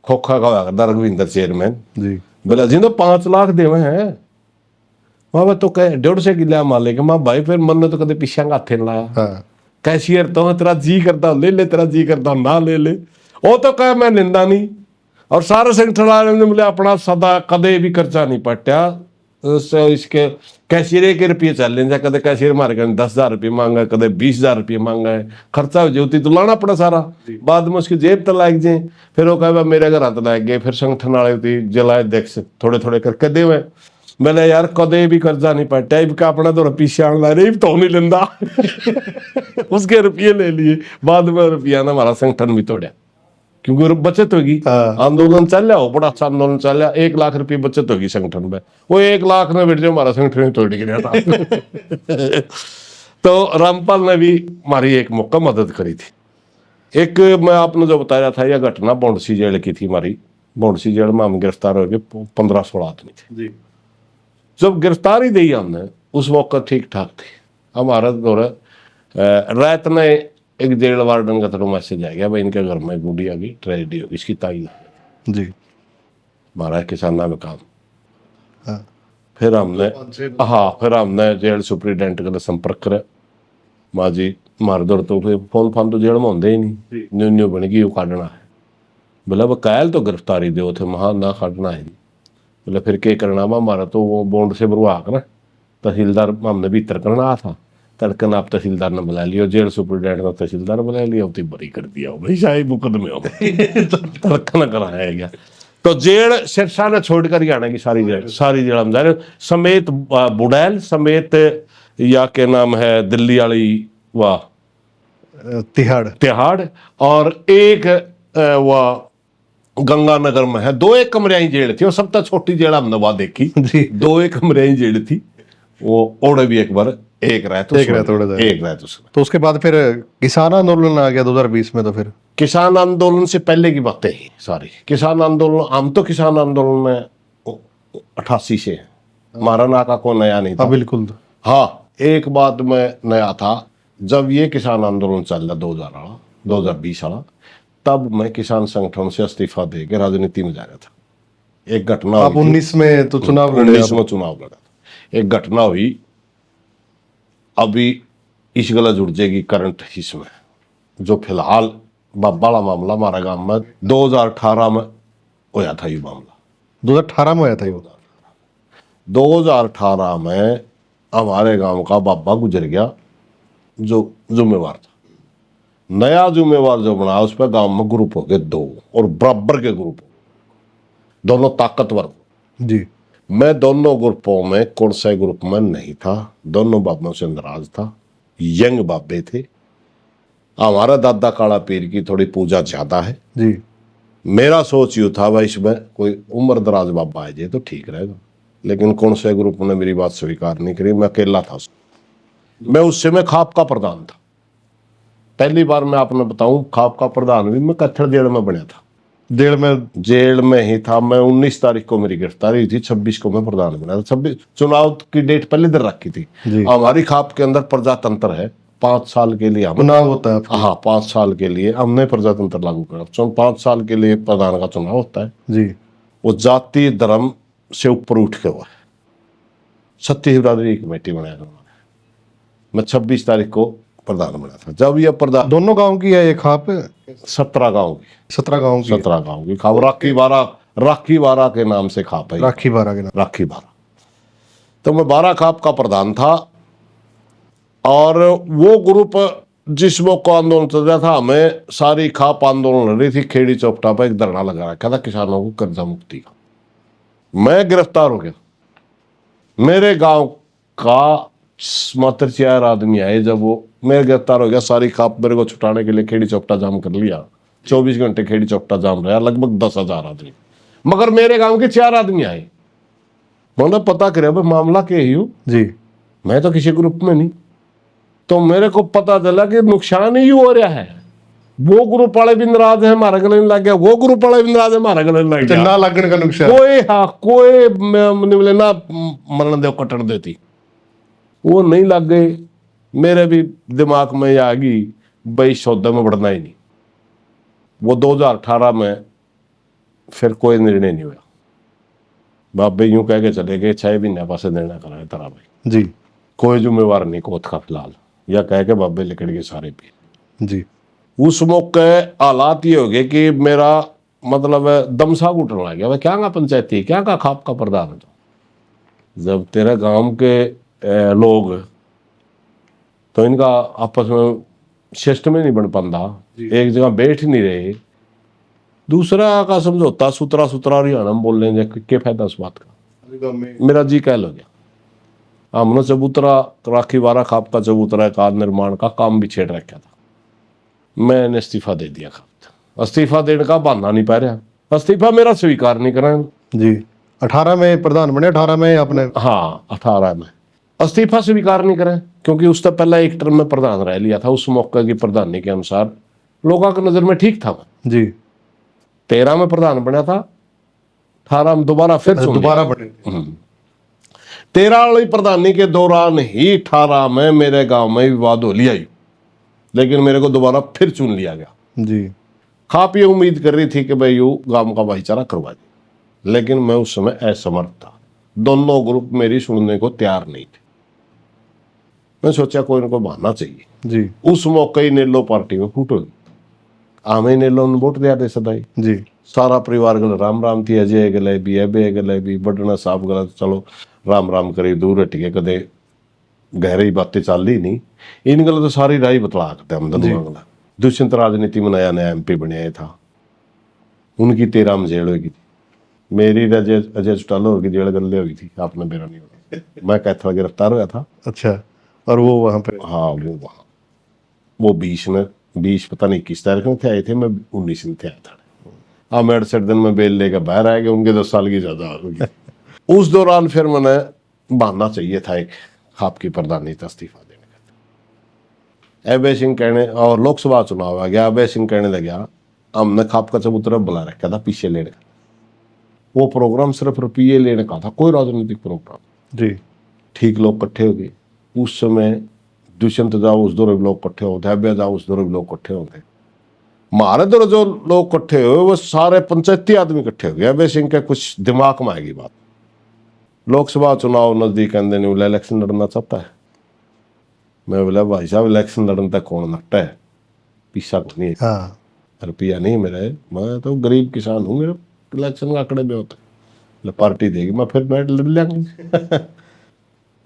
खोखा का होगा रघविंदर चेयरमैन जी बोला जी तो 5 लाख देवे हैं। वह तो कह 150 किला माले के माँ भाई, फिर मन ने तो कदे पीछे हाथे न लाया। हाँ कैशियर तो तेरा जी करता ले ले, तेरा जी करता ना ले ले। वो तो कह मैं निंदा नहीं। और सारे संगठन वाले ने बोले अपना सदा कदे भी खर्चा नहीं पट्या, इसके कैशियर के रुपये चल लेंगे, कदे कैशियर मारे कदे 10,000 रुपये मांगा, कदे 20,000 रुपये मांगा है, खर्चा हो जाती तो लाना पड़ा सारा, बाद में उसकी जेब तक लाग जाए। फिर वो कहा मेरे घर हाथ लग गए, फिर संगठन वाले थी जिला अध्यक्ष थोड़े थोड़े करके दे। मैंने यार कदे भी कर्जा नहीं पट्या, इनका अपना तो पीछे आने ला रही तो नहीं लेंदा। उसके रुपये ले लिए, बाद में रुपया ना हमारा संगठन भी तोड़ा, क्योंकि बचत होगी। हाँ। आंदोलन चल रहा हो, बड़ा अच्छा आंदोलन चल रहा, 1 लाख रुपये बचत होगी संगठन में। वो 1 लाख में बैठ जाओ, हमारा संगठन ही तोड़ गया था। तो रामपाल ने भी हमारी एक मौका मदद करी थी। एक मैं आपने जो बताया था, यह घटना बौंडसी जेल की थी हमारी। बौंडसी जेल में हम गिरफ्तार हो गए, 15-16 आदमी थे जी जब गिरफ्तारी दी हमने। उस वक्त ठीक ठाक थी हमारा दौरा। रात में एक जेल वार्डन का तरफ मैसेज आ गया, भाई इनके घर में बूढ़ी आ गई, ट्रेजेडी होगी, इसकी ताई जी हमारा किसाना में काम। हाँ फिर हमने जेल सुप्रिटेंडेंट का संपर्क करे। माँ जी मार दौड़ तो फिर फोन फान तो जेल में होंगे ही नहीं, न्यू न्यू बन गई, वो काटना है। बोला वो कायल तो गिरफ्तारी दो थे, महा ना काटना है। बोले फिर क्या करना, हमारा तो वो बॉन्ड से भरवा कर तहसीलदार हमने भीतर करना था। तड़कन आप तहसीलदार ने बुला लिया, जेल सुप्रिटेंडेंट ने तहसीलदार बुला लिया, उतनी बरी कर दिया भाई, शाही मुकदमे हो। तड़कन कराया गया तो जेल सिरसा ने छोड़कर ही आने की सारी जेल हम जा रहे समेत बुड़ैल समेत, या के नाम है दिल्ली वाली वाह तिहाड़, और एक वह गंगानगर में है। 2-1 कमरे जेल थी, और सबसे छोटी जेल हमने वहां देखी। 2-1 कमरे जेल थी वो, ओढ़े भी एक बार एक रात उसमें। तो उसके बाद फिर किसान आंदोलन आ गया 2020 में। तो फिर किसान आंदोलन से पहले की बातें ही सारी। किसान आंदोलन हम तो किसान आंदोलन में 88 से है, हमारा नाका को नया नहीं था। बिल्कुल। हाँ एक बात में नया था, जब ये किसान आंदोलन चल रहा 2020 वाला, तब मैं किसान संगठन से इस्तीफा दे के राजनीति में जा रहा था। एक घटना आप 19 में तो चुनाव लड़े। 19 में चुनाव लड़ा था। एक घटना हुई, अभी इस गला जुड़ जाएगी करंट इसमें, जो फिलहाल बड़ा मामला हमारा गांव में 2018 में होया था। ये मामला 2018 में होया था। 2018 में हमारे गांव का बाबा गुजर गया, जो जुम्मेवार था। नया जुम्मेवार जो बना उस पर गांव में ग्रुप हो गए 2, और बराबर के ग्रुप, दोनों ताकतवर जी। मैं दोनों ग्रुपों में कौन से ग्रुप में नहीं था, दोनों बाबों से नाराज था। यंग बाबे थे। हमारा दादा काला पीर की थोड़ी पूजा ज्यादा है जी। मेरा सोच यूँ था भाई इसमें कोई उम्र दराज बाबा आ जाए तो ठीक रहेगा, लेकिन कौन से ग्रुप ने मेरी बात स्वीकार नहीं करी। मैं अकेला था, मैं उस समय खाप का प्रधान था। पहली बार मैं आपने बताऊं, खाप का प्रधान भी मैं कत्थड़ जेल में बना था। जेल में ही था मैं। 19 तारीख को मेरी गिरफ्तारी थी, 26 को मैं प्रधान बना था। 26 चुनाव की डेट पहले दिन रखी थी। हमारी खाप के अंदर प्रजातंत्र है, 5 साल के लिए चुनाव होता है। हाँ 5 साल के लिए हमने प्रजातंत्र लागू करा। 5 साल के लिए प्रधान का चुनाव होता है जी। वो जाति धर्म से ऊपर उठ के हुआ है। सत्य बिरादरी कमेटी बनाया उन्होंने। मैं 26 तारीख को प्रधान बना था। जब यह दोनों गांव की है ये खाप? 17 गांव की। 17 गांव की। 17 गांव की खाप। राखी 12 राखी वारा के नाम से खाप है, राखी बारह के नाम। राखी वारा। तो मैं 12 खाप का प्रधान था, और वो ग्रुप जिस मौका आंदोलन चल रहा था, हमें सारी खाप आंदोलन लड़ रही थी। खेड़ी चौपटा पर एक धरना लगा रखा था किसानों को कर्जा मुक्ति का। मैं गिरफ्तार हो गया। मेरे गांव का मात्र 4 आदमी आए। जब वो मैं गिरफ्तार हो गया, सारी खाप मेरे को छुटाने के लिए खेड़ी चौपटा जाम कर लिया। 24 घंटे खेड़ी चौपटा जाम रहा, लगभग 10,000 आदमी। मगर मेरे गांव के 4 आदमी आए। मैंने पता करे भाई मामला क्या ही हो, जी। मैं तो किसी ग्रुप में नहीं। तो मेरे को पता चला कि नुकसान ही हो रहा है। वो ग्रुप वाले भी नाराज है, हमारा गले लग गया। वो ग्रुप वाले भी नाराज है, हमारा गले लग गया। ना लगने का नुकसान। कोई कोई बोले ना मरण दे कटन देती, वो नहीं लग गए। मेरे भी दिमाग में आ गई भाई सौदे में बढ़ना ही नहीं। वो 2018 में फिर कोई निर्णय नहीं हुआ। बाबे यूं कह के चले गए 6 महीने पास निर्णय कराया तारा भाई, जी कोई जिम्मेवार नहीं कोत का फिलहाल, या कह के बाबे लिकड़ गए सारे भी। जी। उस मौके हालात ये हो गए कि मेरा मतलब दमसा घुटने लग गया। भाई क्या का पंचायती, क्या का खाप का प्रधान है। जब तेरे गांव के लोग तो इनका आपस में सिस्टम ही नहीं बन पाता, एक जगह बैठ नहीं रहे, दूसरा का समझौता सुतरा सुतरा हरियाणा में बोल लेंगे, क्या फायदा उस बात का। मेरा जी कह लो गया। हमने चबूतरा राखी वारा खाप का चबूतरा का निर्माण का काम भी छेड़ रखा था। मैंने इस्तीफा दे दिया। खाप इस्तीफा देने का बहाना नहीं पा रहा, इस्तीफा मेरा स्वीकार नहीं करा जी। 18 में प्रधान बने, 18 में आपने। हाँ 18 में इस्तीफा स्वीकार नहीं करें, क्योंकि उससे पहले एक टर्म में प्रधान रह लिया था। उस मौके की प्रधानी के अनुसार लोगों की नजर में ठीक था। जी। 13 में प्रधान बना था, 18 में दोबारा फिर चुन लिया। दोबारा बने। 13 वाली प्रधानी के दौरान ही 18 में मेरे गांव में विवाद हो लिया, लेकिन मेरे को दोबारा फिर चुन लिया गया। जी। खाप ये उम्मीद कर रही थी कि भाई यू गांव का भाईचारा करवा दे, लेकिन मैं उस समय असमर्थ था। दोनों ग्रुप मेरी सुनने को तैयार नहीं थे। मैं सोचा कोई ना कोई बहाना चाहिए। जी। उस मौके ही नेलो पार्टी में फूट होगी। आमे नेलो ने वोट दिया दे सदाई। जी। सारा परिवार गल राम राम थी। अजय गले भी, अबे गले भी, बडना साहब गला चलो राम राम करी दूर हट के, कदे गहरी बातें चल रही नहीं। इन गल तो सारी राय बतला करते हम दोनों गला। दुष्यंत राजनीति में नया नया MP बनाया था, उनकी 13 में जेल होगी थी। मेरी अजय चौटाला की जेल गले हुई थी, आपने मेरा नहीं होगा। मैं कैथल गिरफ्तार हुआ था। अच्छा। और वो वहां पे। हाँ वो वहाँ वो 20 पता नहीं किस तारीख में थे आए थे, मैं 19 में थे आया था। हाँ मैं 68 दिन में बेल लेकर बाहर आ गया, उनके 10 साल की सजा होगी। उस दौरान फिर मैंने बहाना चाहिए था एक खाप की प्रधानी का इस्तीफा देने का। अभय सिंह कहने, और लोकसभा चुनाव आ गया, अभय सिंह कहने लगा हमने खाप का चबूतरा बुला रखा था पीछे लेने का। वो प्रोग्राम सिर्फ रुपये लेने का था, कोई राजनीतिक प्रोग्राम। जी। ठीक लोग इकट्ठे हो गए। उस समय दुष्यंत जाओ उस दौर लोग इकट्ठे होते, अभ्या जाओ उस दौर लोग इकट्ठे होते। हमारे दौर जो लोग इकट्ठे हुए वो सारे पंचायती आदमी इकट्ठे हो गए। अभय सिंह के कुछ दिमाग में आएगी बात। लोकसभा चुनाव नजदीक आंदे नहीं, बोला इलेक्शन लड़ना चाहता है। मैं बोला भाई साहब इलेक्शन लड़ने तक कौन नट्टा है, पीसा को नहीं। हाँ। रुपया नहीं मेरे, मैं तो गरीब किसान हूँ, मेरे इलेक्शन का आंकड़े में होते पार्टी देगी, मैं फिर मैं लड़ लेंगे।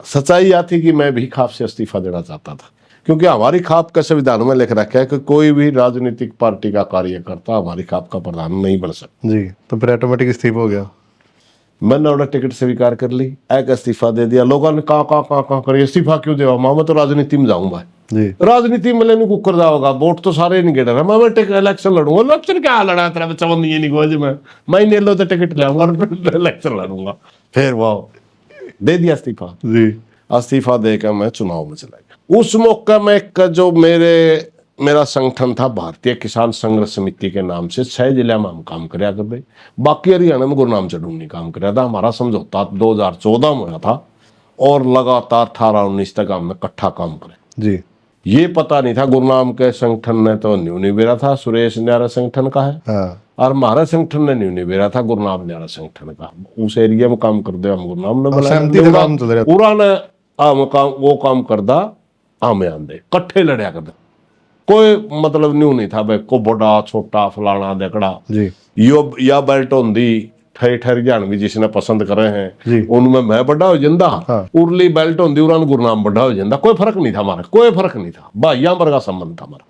सच्चाई यह थी कि मैं भी खाप से इस्तीफा देना चाहता था, क्योंकि हमारी खाप का संविधान में लिख रखा है कि कोई भी राजनीतिक पार्टी का कार्यकर्ता हमारी खाप का प्रधान नहीं बन सकता। जी। तो फिर ऑटोमेटिक इस्तीफा हो गया। मैंने ऑर्डर टिकट स्वीकार कर ली, एक इस्तीफा दे दिया। लोगों ने कहा करिए इस्तीफा क्यों देवा, मैं तो राजनीति में जाऊंगा। जी। राजनीति में लेने कुकर जाओगा, वोट तो सारे नहीं गिर रहे। मैं इलेक्शन लड़ूंगा। इलेक्शन क्या लड़ा तेरा बच्चा नहीं निकोज मैं नहीं लो तो टिकट लाऊंगा और इलेक्शन लड़ूंगा। फिर वो दे दिया इस्तीफा। जी। इस्तीफा देकर मैं चुनाव में चला गया। उस मौके में जो मेरा संगठन था भारतीय किसान संघर्ष समिति के नाम से 6 जिले में हम काम कराया करते। बाकी हरियाणा में गुरुनाम चढ़ूनी काम कराया था। हमारा समझौता 2014 में हुआ था और लगातार 18-19 तक हमने इकट्ठा काम करे। जी। ये पता नहीं था गुरुनाम के संगठन ने तो न्यू निबेरा था, सुरेश न्यारा संगठन का है। हाँ। और हमारा संगठन ने न्यू निबेरा था, गुरुनाम न्यारा संगठन का। उस एरिया में काम कर दे हम गुरुनाम ने सहमति से काम चल रहा था। पूरा ने वो काम करदा आमे आंदे कट्ठे लड़िया करदा। कोई मतलब न्यू नहीं था भाई को बड़ा छोटा फलाना देखड़ा। जी। यो या बेल्ट होंदी ठहरी ठहरी जान भी जिसने पसंद करे जी। हैं उनमें मैं बड़ा हो जाता हाँ। उरली बेल्ट होंगी उन्होंने गुरनाम बड़ा हो जाता कोई फर्क नहीं था हमारा कोई फर्क नहीं था भाइयों वर्गा संबंध था हमारा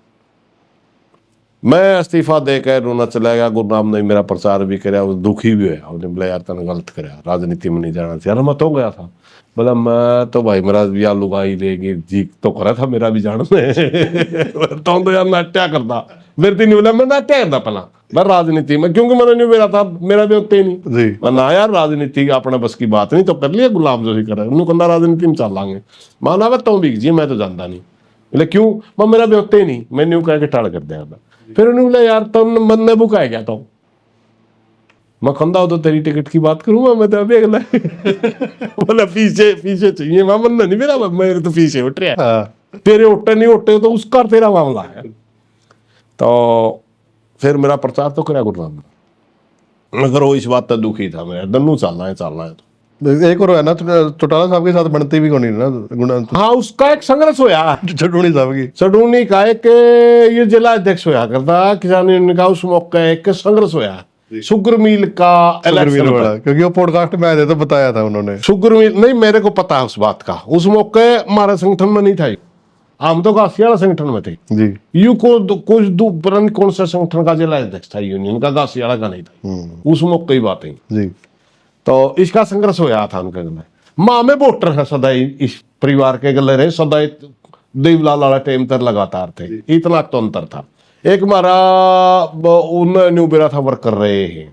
मैं इस्तीफा दे के रोना चला गया गुरनाम ने मेरा प्रचार भी कराया दुखी भी होया उसने बोला यार तने गलत कराया राजनीति में नहीं जाना चाहिए यार मैं तो गया था बोला मैं तो भाई मेरा या लुगाई लेगी जी तो करा था मेरा भी जान में तो यार नाट्या करता मेरे तो नहीं बोला मैं नाट्या करता पहला मैं राजनीति में क्योंकि मैंने नहीं मेरा था मेरा भी होते ही नहीं जी। मैं ना यार राजनीति अपने बस की बात नहीं तो कर लिया गुलाम जो ही करे उन्होंने कहना राजनीति में चल लांगे माना वह तो बिक जी मैं तो जानता नहीं बोले क्यों मैं मेरा भी होते ही नहीं मैंने कह के टाड़ कर दिया था फिर उन्होंने बोला यार तुम मन ने बुकाया क्या तो मैं खंदा हो तो तेरी टिकट की बात करूंगा मैं तो अभी अगला बोला पीछे पीछे चाहिए मैं मन नहीं मेरा मेरे तो पीछे उठ रहा हाँ। तेरे उठे नहीं उठे तो उसका तेरा मामला है तो फिर मेरा प्रचार तो कराया गुरनाम ने मगर वो इस बात तक दुखी था मैं दन्नू चलना है तो एक और है ना चौटाला साहब के साथ बनती भी कौन ना गुना हाँ उसका एक संघर्ष होया चटूनी साहब की सडूनी का एक ये जिला अध्यक्ष होया करता किसान यूनियन का उस मौके एक संघर्ष होया शुगर मिल का इलेक्शन वाला क्योंकि वो पॉडकास्ट में आए थे तो बताया था उन्होंने शुगर मिल नहीं मेरे को पता है उस बात का उस मौके हमारे संगठन में नहीं था हम तो गासिया वाला संगठन में थे जी। यू को कुछ पता नहीं कौन सा संगठन का जिला अध्यक्ष था यूनियन का गासिया वाला का नहीं था उस मौके की बात है जी। तो इसका संघर्ष होया था उनके गले माँ में वोटर है सदाई इस परिवार के गले रहे सदाई देवलाल वाला टाइम तर लगातार थे इतना तो अंतर था एक हमारा उन्हें बेरा था वर्क कर रहे हैं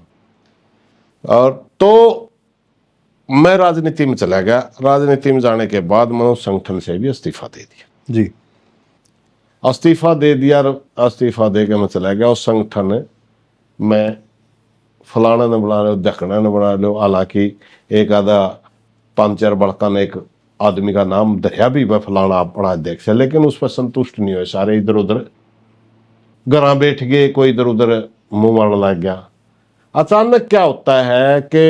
और तो मैं राजनीति में चला गया राजनीति में जाने के बाद मैंने उस संगठन से भी इस्तीफा दे दिया जी। इस्तीफा दे दिया इस्तीफा दे के मैं चला गया उस संगठन में फलाना ने बना लो दखना ने बना लो हालांकि एक आधा 5-4 बड़का ने एक आदमी का नाम दरिया भी वह फलाना अपना अध्यक्ष है लेकिन उस पर संतुष्ट नहीं हुए सारे इधर उधर घर बैठ गए कोई इधर उधर मुंह मारने लग गया अचानक क्या होता है कि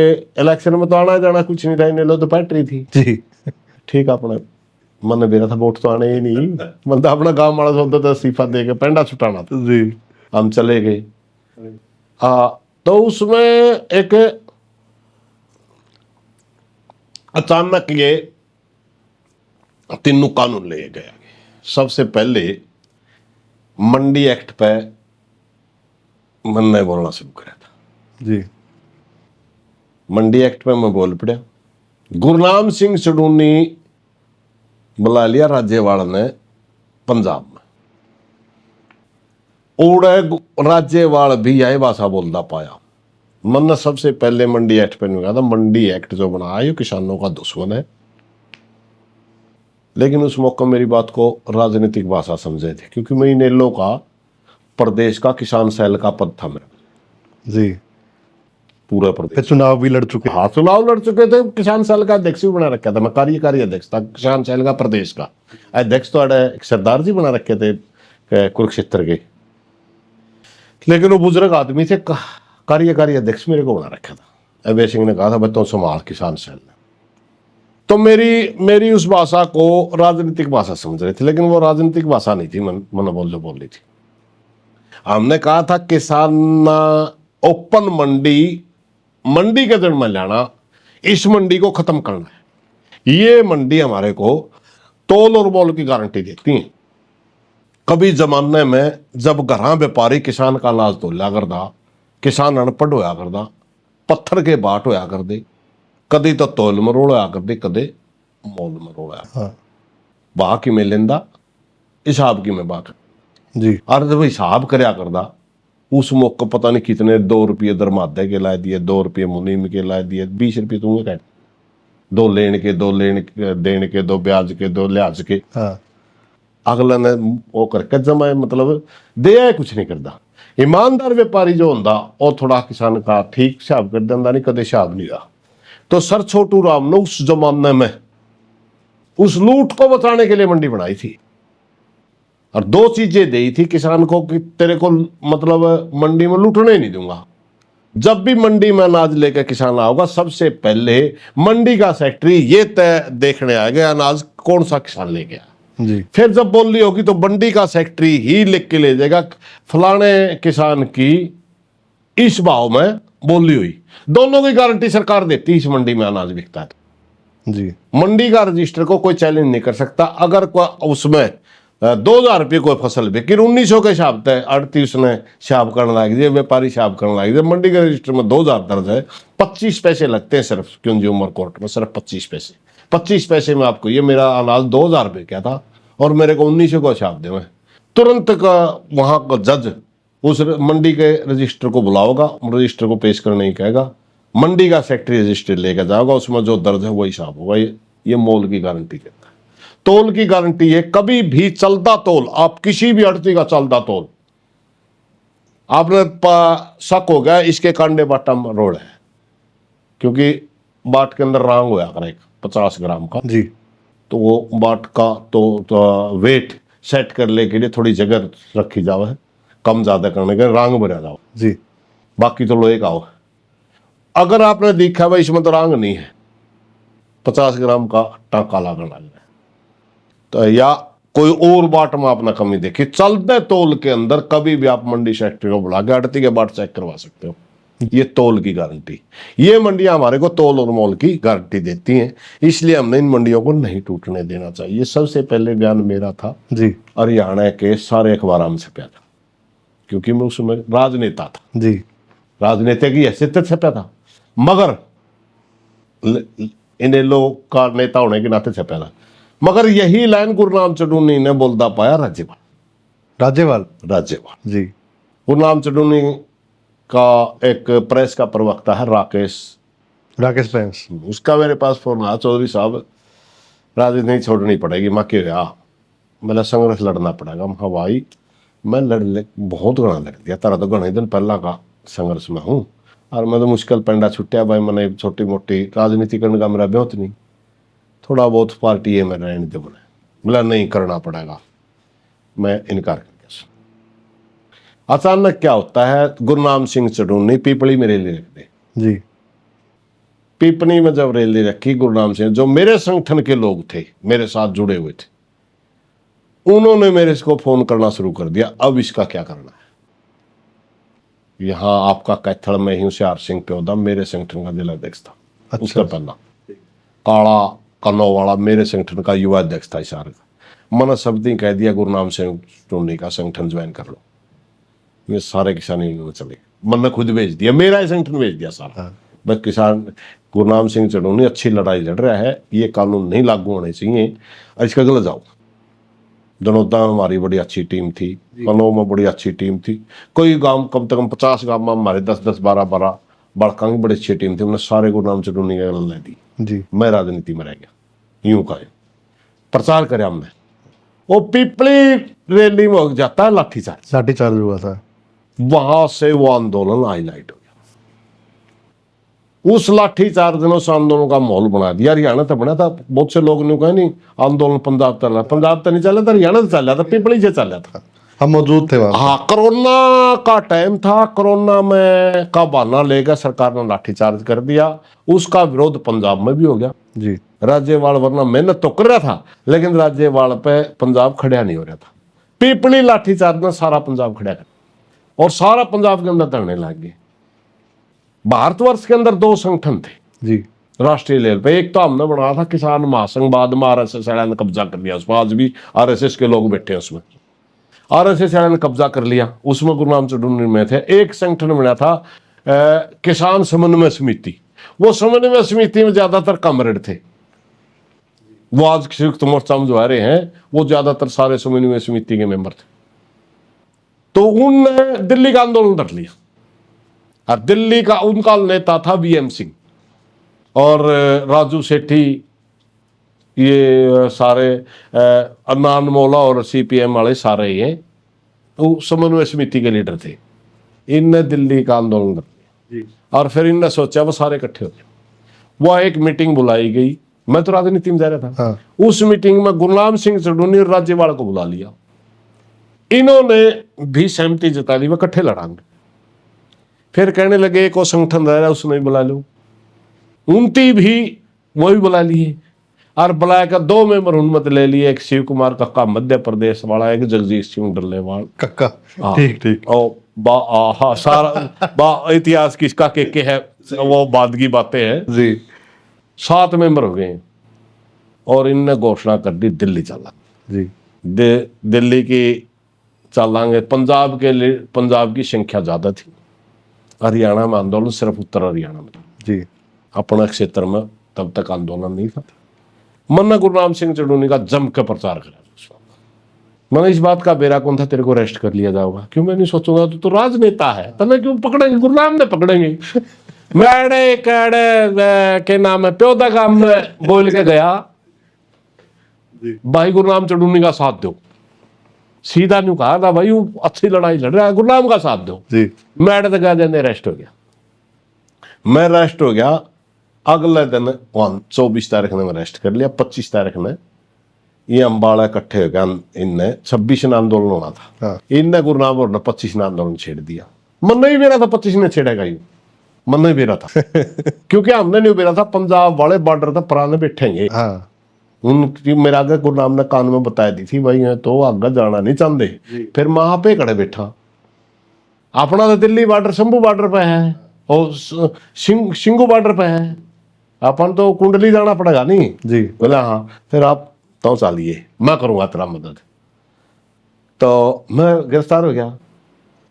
इलेक्शन में तो आना जाना कुछ नहीं था इन्हें लो तो बैटरी थी जी। ठीक अपने मन मेरा था वोट तो आने ही नहीं मन तो अपना गांव वाला सोचता था इस्तीफा दे के पेंडा छुटाना था जी। हम चले गए तो उसमें एक अचानक ये तीनों कानून ले गया सबसे पहले मंडी एक्ट पे मन ने बोलना शुरू करा था जी। मंडी एक्ट पे मैं बोल पड़ा गुरनाम सिंह सडूनी बुला लिया राज्यवाल ने पंजाब में और राज्यवाल भी यही भाषा बोलता पाया मन ने सबसे पहले मंडी एक्ट पे नहीं कहा था मंडी एक्ट जो बनाया ये किसानों का दुश्मन है लेकिन उस मौके मेरी बात को राजनीतिक भाषा समझे थे क्योंकि मैं इनेलो का प्रदेश का किसान सेल का पद था मेरा जी। पूरा प्रदेश फिर चुनाव भी लड़ चुके। हाँ चुनाव लड़ चुके थे किसान सेल का अध्यक्ष भी बना रखा था मैं कार्यकारी अध्यक्ष था किसान सेल का प्रदेश का अध्यक्ष तो एक सरदार जी बना रखे थे कुरुक्षेत्र के लेकिन वो बुजुर्ग आदमी थे कार्यकारी अध्यक्ष मेरे को बना रखा था अभय सिंह ने कहा था बच्चों संभाल किसान सेल तो मेरी उस भाषा को राजनीतिक भाषा समझ रहे थे लेकिन वो राजनीतिक भाषा नहीं थी मन बोल जो बोल रही थी हमने कहा था किसान ओपन मंडी के दिन में लाना इस मंडी को खत्म करना है ये मंडी हमारे को तोल और मोल की गारंटी देती है कभी जमाने में जब घरा व्यापारी किसान का अनाज तोला करदा किसान अनपढ़ होया करदा पत्थर के बाट होया कर दे कदी तो तोल मरोड़ होया कर दे कदे मोल मरोड़ होया हाँ। बाह कि में लेंदा हिसाब की में बात जी। और जब हिसाब करया करदा उस मौके पता नहीं कितने 2 रुपये दरमादे के ला दिए 2 रुपये मुनीम के ला दिए 20 रुपये दूंगे कह 2 लेने के 2 देने के 2 ब्याज के 2 लिहाज के हाँ। अगला ने वो करके जमा मतलब दे कुछ नहीं करता ईमानदार व्यापारी जो होंदा वो थोड़ा किसान का ठीक हिसाब कर देंदा नहीं कदे हिसाब नहीं रहा तो सर छोटू राम ने उस जमाने में उस लूट को बचाने के लिए मंडी बनाई थी और 2 चीजें दी थी किसान को कि तेरे को मतलब मंडी में लूटने नहीं दूंगा जब भी मंडी में अनाज लेकर किसान आओगा सबसे पहले मंडी का सेक्रेटरी ये तय देखने आएगा अनाज कौन सा किसान ले गया जी। फिर जब बोली होगी तो मंडी का सेक्रेटरी ही लिख के ले जाएगा फलाने किसान की इस भाव में बोली हुई, दोनों की गारंटी सरकार देती है। इस मंडी में अनाज बिकता है तो जी मंडी का रजिस्टर को कोई चैलेंज नहीं कर सकता। अगर उसमें 2,000 रुपये कोई फसल बिकी 1900 के हिसाब से आड़ती उसने हिसाब करने लग जाए, व्यापारी हिसाब करने लग जाए, मंडी के रजिस्टर में 2,000 दर्ज है, 25 पैसे लगते हैं सिर्फ कंज्यूमर कोर्ट में, सिर्फ 25 पैसे। 25 पैसे में आपको ये मेरा अनाज 2,000 रुपये क्या था और मेरे को 1900 को हिसाब दे, तुरंत का वहां का जज उस मंडी के रजिस्टर को बुलाओगा, रजिस्टर को पेश करने ही कहेगा, मंडी का सेक्रेटरी रजिस्टर लेकर जाओगा, उसमें जो दर्ज है वही हिसाब होगा। ये मोल की गारंटी देता है। तोल की गारंटी है, कभी भी चलता तोल, आप किसी भी अड़ती का चलता तोल, आपने शक हो गया इसके कांडे बाटा रोड है, क्योंकि बाट के अंदर रांग होया कर एक 50 ग्राम का, जी तो वो बाट का तो वेट सेट कर ले के लिए थोड़ी जगह रखी जाओ है, कम ज्यादा करने के रांग भरा जाओ जी बाकी तो लोहे का हो। अगर आपने देखा भाई इसमें तो रांग नहीं है, 50 ग्राम का टांका लागने लग गया, तो या कोई और बाट में आपने कमी देखी, चलते तोल के अंदर कभी भी आप मंडी सेक्रेटरी को बुला के आड़ती के बाट चेक करवा सकते हो। ये तोल की गारंटी, ये मंडियां हमारे को तोल और मोल की गारंटी देती हैं, इसलिए हमने इन मंडियों को नहीं टूटने देना चाहिए। सबसे पहले बयान मेरा था जी हरियाणा के सारे अखबार में छपया था, क्योंकि मैं उसमें राजनेता था, जी राजनेता की हैसियत से छपया था, मगर इन्हें लोग का नेता होने के नाते छपया था। मगर यही लाइन गुरनाम चडूनी ने बोलता पाया राज्यपाल राज्यपाल जी गुरनाम चडूनी का एक प्रेस का प्रवक्ता है राकेश पेंस, उसका मेरे पास फोन आया, चौधरी साहब राजनीति नहीं छोड़नी पड़ेगी। मैं क्यों गया, मेरा संघर्ष लड़ना पड़ेगा। मैं भाई मैं लड़ बहुत घना लड़ दिया, तारा तो घने दिन पहला का संघर्ष में हूँ, और मैं तो मुश्किल पेंडा छुट्टिया भाई, मैंने छोटी मोटी राजनीति करने का मेरा ब्योत नहीं, थोड़ा बहुत पार्टी है मेरा रहने दे, बोला नहीं करना पड़ेगा, मैं इनकार कर दिया। अचानक क्या होता है, गुरनाम सिंह चडूनी पीपली में रैली रख दे। जी पीपनी में जब रैली रखी, गुरनाम सिंह जो मेरे संगठन के लोग थे, मेरे साथ जुड़े हुए थे, उन्होंने मेरे को फोन करना शुरू कर दिया, अब इसका क्या करना है। यहाँ आपका कैथल में ही होशियार सिंह प्योदा मेरे संगठन का जिला अध्यक्ष था। अच्छा। उसका पहला काला कन्नौ वाला मेरे संगठन का युवा अध्यक्ष था इशार का। मैंने शब्द कह दिया गुरनाम सिंह टोनी का संगठन ज्वाइन कर लो, ये सारे किसान यूनियन चले। मैंने खुद भेज दिया, मेरा ही संगठन भेज दिया सारा। बस किसान गुरनाम सिंह चडूनी अच्छी लड़ाई लड़ रहा है, ये कानून नहीं लागू होने चाहिए, और इसका गलत जाओ। जनोदा में हमारी बड़ी अच्छी टीम थी, कन्नौ में बड़ी अच्छी टीम थी, कोई गांव कम से कम 50 गांव में हमारे 10-10, 12-12 बड़का की बड़ी अच्छी टीम थी, उन्होंने सारे गुरनाम चडूनी का गल ले दी जी। मैं राजनीति में रह गया, यूं का प्रचार करे हमने। वो पीपली रैली में हो जाता है लाठीचार्ज हुआ था, वहां से वो आंदोलन हाईलाइट हो गया। उस लाठीचार्ज ने उस आंदोलन का माहौल बना दिया। हरियाणा तो बना था, बहुत से लोग ने कहा नहीं आंदोलन पंजाब चल रहा, पंजाब तो नहीं चल रहा था, हरियाणा से चल रहा था, पीपली से चल रहा था, हम मौजूद थे वहां। हाँ, कोरोना का टाइम था, कोरोना में का बहाना लेकर सरकार ने लाठीचार्ज कर दिया। उसका विरोध पंजाब में भी हो गया जी। राज्यपाल वरना मेहनत तो कर रहा था, लेकिन राज्यपाल पे पंजाब खड़ा नहीं हो रहा था। पीपली लाठीचार्ज ने सारा पंजाब खड़ा कर, और सारा पंजाब के अंदर धरने लग गए। भारतवर्ष के अंदर 2 संगठन थे जी राष्ट्रीय लेवल पे, एक तो हमने बनाया था किसान महासंघ, बाद में आरएसएस ने कब्जा कर लिया, उसमें आज भी आरएसएस के लोग बैठे हैं उसमें। आरएसएस ने कब्जा कर लिया, उसमें गुरनाम चडूनी में थे। एक संगठन बना था किसान समन्वय समिति, वो समन्वय समिति में ज्यादातर कामरेड थे, वो आज संयुक्त मोर्चा में जो आ रहे हैं वो ज्यादातर सारे समन्वय समिति के मेंबर थे। तो उनने दिल्ली का आंदोलन कर लिया, और दिल्ली का उनका नेता था वीएम सिंह और राजू सेठी, ये सारे अन्नान मोला और सीपीएम वाले सारे ये तो समन्वय समिति के लीडर थे। इनने दिल्ली का आंदोलन कर लिया, और फिर इनने सोचा वो सारे इकट्ठे हो गए। वह एक मीटिंग बुलाई गई, मैं तो राजनीति में जा रहा था। हाँ। उस मीटिंग में गुरनाम सिंह चडूनी और राज्यपाल को बुला लिया। इन्होंने भी सहमति जता दी, वह इकट्ठे लड़ांगे। फिर कहने लगे एक और संगठन रह रहा है उसने बुला लो, उनती भी वही बुला लिए, और बुलाया कर 2 मेंबर उन्मत ले लिए, एक शिव कुमार कक्का मध्य प्रदेश वाला, एक जगदीश सिंह डल्लेवाल कक्का। हाँ। ठीक ठीक। और हाँ सारा इतिहास किसका के है, वो बाद की बातें हैं। जी 7 मेंबर हो गए हैं और इनने घोषणा कर दी दिल्ली चला। जी दिल्ली की चलांगे। पंजाब के लिए पंजाब की संख्या ज्यादा थी, हरियाणा में आंदोलन सिर्फ उत्तर हरियाणा में, जी अपना क्षेत्र में तब तक आंदोलन नहीं था। मैंने गुरनाम सिंह चढ़ूनी का जम के प्रचार करा उस वक्त। मैंने इस बात का बेरा कौन था, तेरे को अरेस्ट कर लिया जाएगा। क्यों मैं नहीं सोचूंगा, तो राजनेता है, तमें क्यों पकड़ेंगे, गुरनाम ने पकड़ेंगे। मैडे कड़े के नाम है प्योदा काम में बोल के गया, भाई गुरनाम चढ़ूनी का साथ दो। सीधा नहीं कहा था भाई वो अच्छी लड़ाई लड़ रहा है, गुरनाम का साथ दो। जी मैडे तक अरेस्ट हो गया। मैं अरेस्ट हो गया अगले दिन 24 तारीख ने अरेस्ट कर लिया। 25 तारीख ने ये अम्बाड़ा इकट्ठे हो गया, इनने 26 ने आंदोलन होना था। हाँ। इनने गुरनाम और 25 ने आंदोलन छेड़ दिया। मन नहीं बेरा था 25 ने छेड़ेगा, यू मन नहीं बेरा था। क्योंकि हमने नहीं बेरा था, पंजाब वाले बॉर्डर तक पुराने बैठेंगे। हाँ उनकी मेरे आगे गुरनाम ने कान में बताया दी थी, भाई है तो आगे जाना नहीं चाहते। फिर वहां पे खड़े बैठा, अपना तो दिल्ली बॉर्डर शंभू बॉर्डर पे है और सिंगू बॉर्डर पे है, अपन तो कुंडली जाना पड़ेगा नहीं। जी बोला हाँ, फिर आप तो चलिए मैं करूंगा तेरा मदद। तो मैं गिरफ्तार हो गया।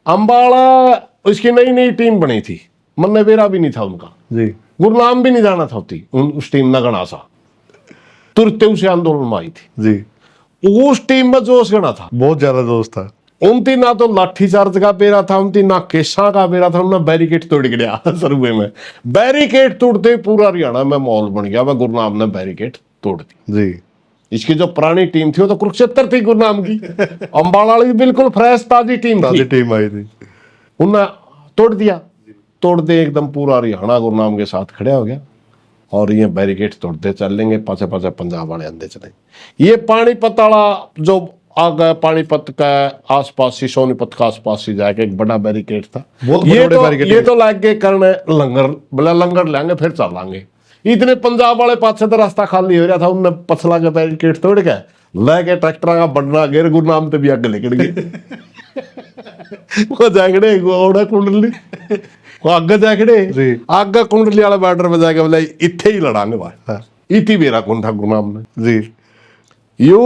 अम्बाड़ा उसकी नई नई टीम बनी थी, मन्ने बेरा भी नहीं था उनका, जी गुरनाम भी नहीं जाना था होती उस टीम ना गणा सा, तुरते उसे आंदोलन में आई थी। जी उस टीम में जोश गणा था, बहुत ज्यादा दोस्त था। उनती ना तो लाठी चार्ज का बेरा था, उनती ना केसा का बेरा था, उन्होंने बैरिकेड तोड़ गया सरुए में। बैरिकेड तोड़ते पूरा हरियाणा में माहौल बन गया। वह गुरनाम ने बैरिकेड तोड़ दी। जी इसकी जो पुरानी टीम थी वो तो कुरुक्षेत्र थी गुरनाम की, अम्बाड़ा वाली बिल्कुल फ्रेश ताजी टीम ताजी थी, टीम आई थी। उन्होंने तोड़ दिया। तोड़ दे एकदम पूरा हरियाणा गुरनाम के साथ खड़ा हो गया और ये बैरिकेड तोड़ते चलेंगे, पाछे पाछे पंजाब वाले अंदर चले। ये पानीपत वाला जो आगे पानीपत का आसपास ही, सोनीपत का आसपास ही जाके एक बड़ा बैरिकेड था। बहुत ये बड़े तो बैरिकेड ये तो लागे करने लंगर, बोला लंगर लेंगे फिर चलेंगे। इतने पंजाब वाले पाछे तो रास्ता खाली हो रहा था, उनने पछला के बैरिकेड तोड़ के लेके ट्रैक्टर का बढ़ना गिर गुरनाम ते भी आगे निकल गए। वो जागड़े घोड़ा कुंडली वो आगे जागड़े जी। आगे कुंडली वाले बॉर्डर पे जाके बोला इत्थे ही लड़ांगे भाई। हाँ। इति बेरा कौन था गुरनाम ने। जी यू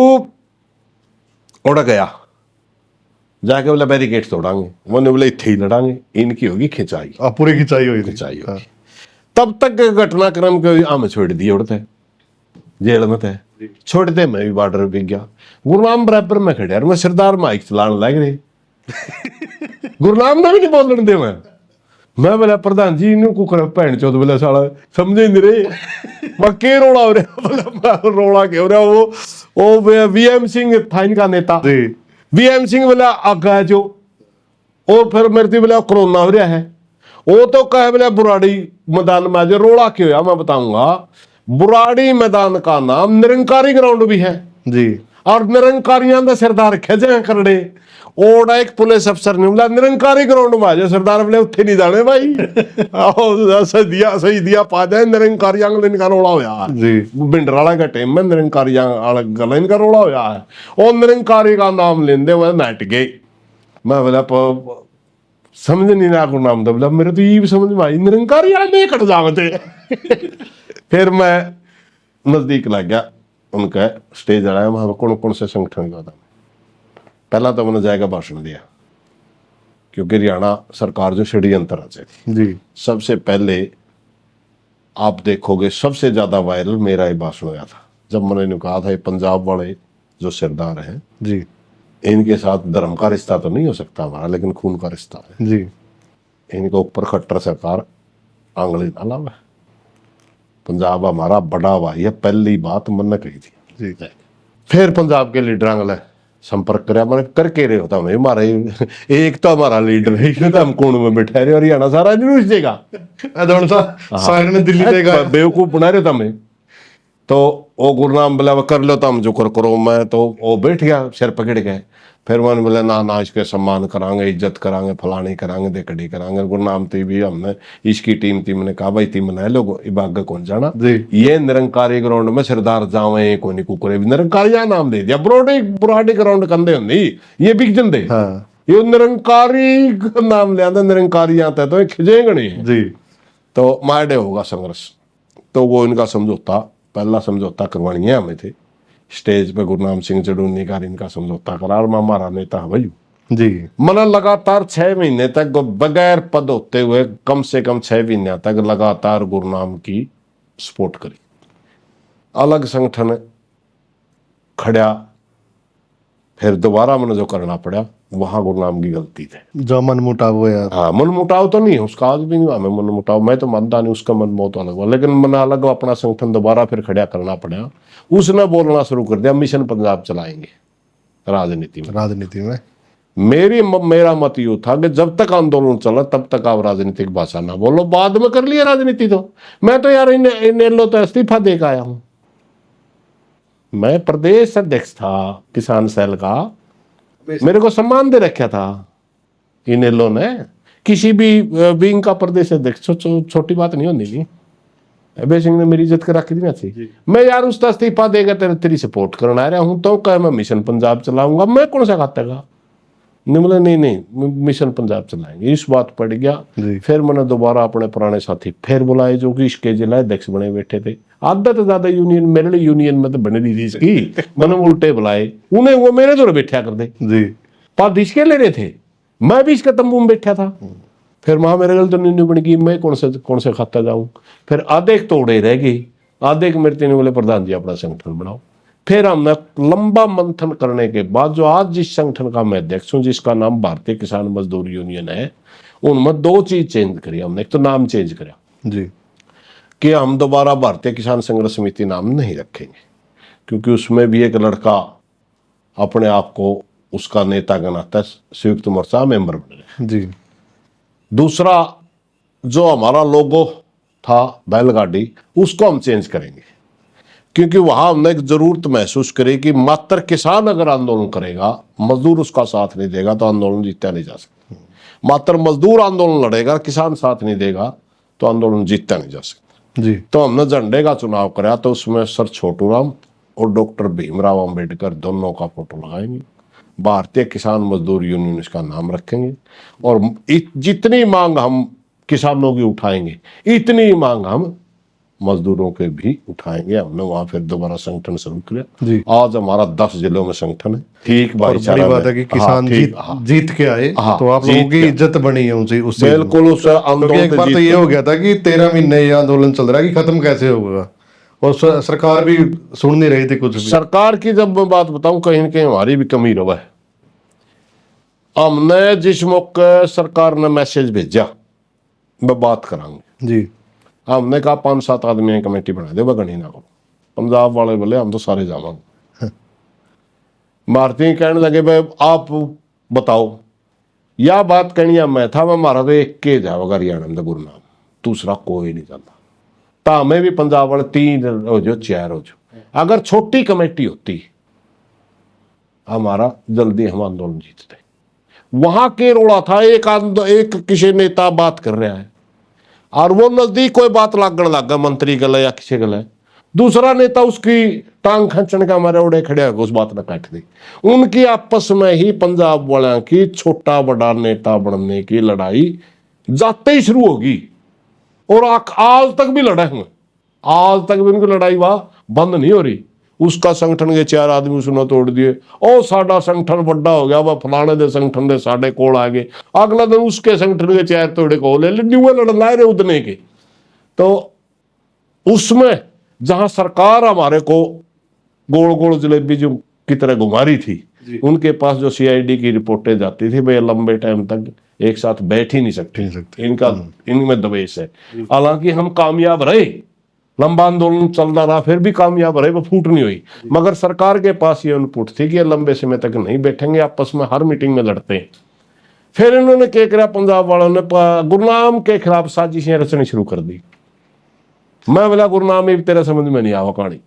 उड़ गया जाके बोला बैरिकेड तोड़ांगे, वो ने बोला इत्थे ही लड़ांगे, इनकी होगी खिंचाई। पूरी खिंचाई हुई थी। खिंचाई होगी। तब तक घटनाक्रम के आम छोड़ दिए, उड़ते जेल में थे, छोड़ते मैं भी बॉर्डर पे गया। गुरनाम बराबर में खड़े और मैं सरदार माइक चलाने लग रहे। गुरनाम ने भी नहीं बोलने दे। मैं बोला प्रधान जी इन्हों को कर भैन चौथ, बोला साला समझे नहीं रहे। मैं के रोड़ा हो रहा, बोला रोड़ा के हो रहा। वो वीएम सिंह था इनका नेता। जी वीएम सिंह बोला आगा जो, और फिर मेरे बोला कोरोना हो रहा है। वो तो कहे बोले बुराड़ी मैदान में जो रोड़ा क्यों है मैं बताऊंगा। बुराड़ी मैदान का नाम निरंकारी ग्राउंड भी है जी और निरंकारियां का सरदार खेजे करड़े। और एक पुलिस अफसर ने बोला निरंकारी ग्राउंड में आ जाए, सरदार बोले उत्थे नहीं जाने भाई। सही दिया पा जाए निरंकारियां इनका रोड़ा होया जी भिंडराला का टाइम में निरंकारियां गला इनका रोड़ा होया है। और निरंकारी का नाम लेंदे हुए नट गए। मैं बोला समझ नहीं ना गुरनाम, बोला मेरे तो ये भी समझ में आई निरंकारी आने कट जाते। फिर मैं नजदीक लग गया उनका स्टेज आया, वहां कौन कौन से संगठन का था। पहला तो मैंने जाएगा भाषण दिया, क्योंकि हरियाणा सरकार जो षड्यंत्र रचे थी। जी सबसे पहले आप देखोगे सबसे ज्यादा वायरल मेरा ही भाषण हुआ था, जब मैंने कहा था ये पंजाब वाले जो सरदार हैं जी इनके साथ धर्म का रिश्ता तो नहीं हो सकता हमारा, लेकिन खून का रिश्ता है। जी इनके ऊपर खट्टर सरकार आंगली डाला हुआ है। पंजाब हमारा बड़ा भाई है, पहली बात मैंने कही थी। जी फिर पंजाब के लीडर आंगले संपर्क कराया, मैंने करके रहे होता हमें हमारे एक तो हमारा लीडर है, इसमें तो हम कोण में बैठे रहे, हरियाणा सारा नहीं रुस जाएगा। सारे ने दिल्ली देगा बेवकूफ बना रहे था हमें। तो वो गुरनाम बोला कर लो तो हम जो करो। मैं तो वो बैठ गया, सिर पकड़ गए। फिर मैंने बोला ना इसके सम्मान करांगे, इज्जत करांगे, फलानी करांगे, देखड़ी करांगे। गुरनाम थी भी हमने इसकी टीम थी, मैंने कहा भाई टीम बनाए लोग इबाग कौन जाना जी। ये निरंकारी ग्राउंड में सरदार जावे कोई कुकरे भी निरंकारी नाम दे दिया। बुराडी ग्राउंड कंधे होंगी ये बिक जंदे। हाँ ये निरंकारी का नाम लिया था, निरंकारी आता है तो ये खिजेंगे नहीं। जी तो मायडे होगा संघर्ष। तो वो इनका समझौता, पहला समझौता करवानिया हमें थे स्टेज पे, गुरनाम सिंह चढ़ूनी का इनका समझौता करार में हमारा नेता है भाई। जी मतलब लगातार 6 महीने तक बगैर पद होते हुए कम से कम 6 महीने तक लगातार गुरनाम की सपोर्ट करी। अलग संगठन खड़ा, फिर दोबारा मैंने जो करना पड़ा वहां गुरनाम की गलती थी। जो मन मुटाव हुआ यार। हाँ, मन मुटाव तो नहीं उसका, आज भी नहीं हुआ हमें मन मुटाव, मैं तो मानता नहीं उसका मन बहुत अलग हुआ, लेकिन मन अलग अपना संगठन दोबारा फिर खड़ा करना पड़ा। उसने बोलना शुरू कर दिया मिशन पंजाब चलाएंगे राजनीति में। राजनीति में मेरा मत यूं था कि जब तक आंदोलन चला तब तक आप राजनीतिक भाषा ना बोलो, बाद में कर लिया राजनीति। तो मैं तो यार इन तो इस्तीफा दे के आया हूं। मैं प्रदेश अध्यक्ष था किसान सेल का, मेरे को सम्मान दे रखा था इनेलो ने। किसी भी विंग का प्रदेश अध्यक्ष छोटी बात नहीं होती थी। अभय सिंह ने मेरी इज्जत कर रखी थी ना थी। मैं यार उसका इस्तीफा देगा तेरी सपोर्ट करने आ रहा हूं, तो कह मैं मिशन पंजाब चलाऊंगा। मैं कौन सा खाता का नहीं, बोले नहीं मिशन पंजाब चलाएंगे। इस बात पड़ गया। फिर मैंने दोबारा अपने पुराने साथी फिर बुलाए जो कि इसके जिला अध्यक्ष बने बैठे थे। आधा तो ज्यादा यूनियन मेरे लिए यूनियन में तो बने नहीं थी इसकी। मैंने उल्टे बुलाए उन्हें, वो मेरे जोड़े बैठा कर दे जी। पद इसके ले रहे थे, मैं भी इसके तंबू में बैठा था। फिर वहां मेरे गल तो न्यू बन गई, मैं कौन से खाता जाऊं। फिर आधे तोड़े रह गए, आधे मेरे तीन बोले प्रधान जी अपना संगठन बनाओ। फिर हमने लंबा मंथन करने के बाद जो आज जिस संगठन का मैं अध्यक्ष हूं, जिसका नाम भारतीय किसान मजदूर यूनियन है, उनमें 2 चीज चेंज करी हमने। एक तो नाम चेंज करा जी कि हम दोबारा भारतीय किसान संघर्ष समिति नाम नहीं रखेंगे, क्योंकि उसमें भी एक लड़का अपने आप को उसका नेता का नाता संयुक्त मोर्चा मेंबर बन गया। जी। दूसरा, जो हमारा लोगो था बैलगाड़ी, उसको हम चेंज करेंगे, क्योंकि वहां हमने एक जरूरत महसूस करी कि मात्र किसान अगर आंदोलन करेगा, मजदूर उसका साथ नहीं देगा तो आंदोलन जीता नहीं जा सकता। मात्र मजदूर आंदोलन लड़ेगा, किसान साथ नहीं देगा तो आंदोलन जीता नहीं जा सकता। जी। तो हमने झंडे का चुनाव कराया, तो उसमें सर छोटूराम और डॉक्टर भीमराव अंबेडकर दोनों का फोटो लगाएंगे, भारतीय किसान मजदूर यूनियन इसका नाम रखेंगे, और जितनी मांग हम किसानों की उठाएंगे इतनी मांग हम मजदूरों के भी उठाएंगे। हमने वहां फिर दोबारा संगठन शुरू किया। आज हमारा 10 जिलों में संगठन है। ठीक और बड़ी बात है कि किसान जीत के आए, तो आप लोगों की इज्जत बनी है उनसे, उससे बिल्कुल। उस आंदोलन एक बार तो ये हो गया था कि 13 महीने ये आंदोलन चल रहा है कि खत्म कैसे होगा, और सरकार भी सुन नहीं रही थी कुछ भी। सरकार की जब मैं बात बताऊं, कहीं ना कहीं हमारी भी कमी रहा है। हमने जिस मौके सरकार ने मैसेज भेजा मैं बात करांगे जी, हमने कहा 5-7 आदमी कमेटी बना दे, वह गणी ना करो। पंजाब वाले बोले हम तो सारे जावांगे। भारती कहने लगे भाई आप बताओ, या बात कहनी है मैं था, मैं मारा तो एक के जाओगा हरियाणा में गुरनाम, दूसरा कोई नहीं जाता। तो हमें भी पंजाब वाले 3 हो जो 4 हो जो, अगर छोटी कमेटी होती हमारा जल्दी हम आंदोलन जीतते। वहां के रोड़ा था, एक किसी नेता बात कर रहा है और वो नजदीक कोई बात लागण लग गया मंत्री गले या किसी गले, दूसरा नेता उसकी टांग खींचने का हमारे उड़े खड़े उस बात ने काट दी। उनकी आपस में ही पंजाब वालों की छोटा बड़ा नेता बनने की लड़ाई जाते ही शुरू होगी, और आज तक भी लड़े हुए, आज तक भी उनकी लड़ाई वहां बंद नहीं हो रही। उसका संगठन के 4 आदमी उसने तोड़ दिए, और साडा संगठन बड़ा हो गया, वह फलाने दे संगठन दे साडे कोल आ गए, अगला दिन उसके संगठन के 4 तोड़े को ले लड़ना रहे उदने के। तो उसमें जहां सरकार हमारे को गोल गोल जलेबी जो की तरह घुमा रही थी, उनके पास जो सीआईडी की रिपोर्टें जाती थी, वे लंबे टाइम तक एक साथ बैठ ही नहीं सकते। इनमें दबेश है। हालांकि हम कामयाब रहे, लंबा आंदोलन चलता रहा, फिर भी कामयाब रहे, वो फूट नहीं हुई। मगर सरकार के पास ये इनपुट थी कि ये लंबे समय तक नहीं बैठेंगे, आपस में हर मीटिंग में लड़ते हैं। फिर इन्होंने क्या करा, पंजाब वालों ने गुरनाम के खिलाफ साजिशें रचनी शुरू कर दी। मैं बोला गुरनाम ये तेरा समझ में नहीं आवा कहानी,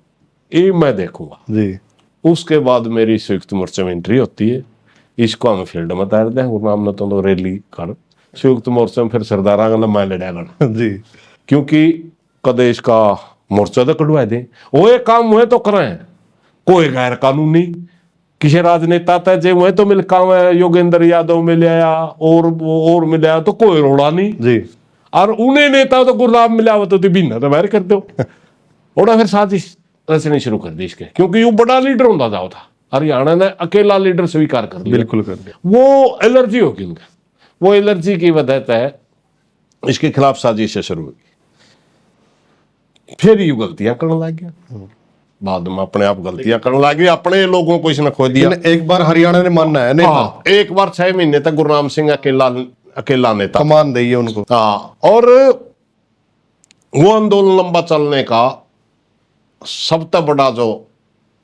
ये मैं देखूंगा जी। उसके बाद मेरी संयुक्त मोर्चा में एंट्री होती है। इसको हम फील्ड में तैर दें, गुरनाम ने तो रैली कर संयुक्त मोर्चा में फिर सरदारा मैं लड़ा कर जी, क्योंकि कदे इसका मोर्चा तो कटवा दें, वो एक काम हुए तो करें, कोई गैर कानूनी किसी राजनेता था जे मैं तो मिलका में योगेंद्र यादव मिलाया और मिलाया तो कोई रोड़ा नहीं जी और उन्हें नेता तो गुरनाम मिला हुआ तो बिना तो बाहर कर दो और फिर साजिश रचनी शुरू कर दी इसके, क्योंकि वो बड़ा लीडर होता जाओ था, हरियाणा ने अकेला लीडर स्वीकार कर लिया, बिल्कुल कर दिया। वो एलर्जी होगी उनका, वो एलर्जी की वजह है इसके खिलाफ साजिश शुरू हुई। फिर ये गलतियां करने लग गया, बाद में अपने आप गलतियां करने लग गया, अपने लोगों को इसने खो दिया। एक बार हरियाणा ने मानना है नहीं हाँ, एक बार 6 महीने तक गुरनाम सिंह अकेला नेता, कमान दी है उनको। हाँ, और वो आंदोलन लंबा चलने का सबसे बड़ा जो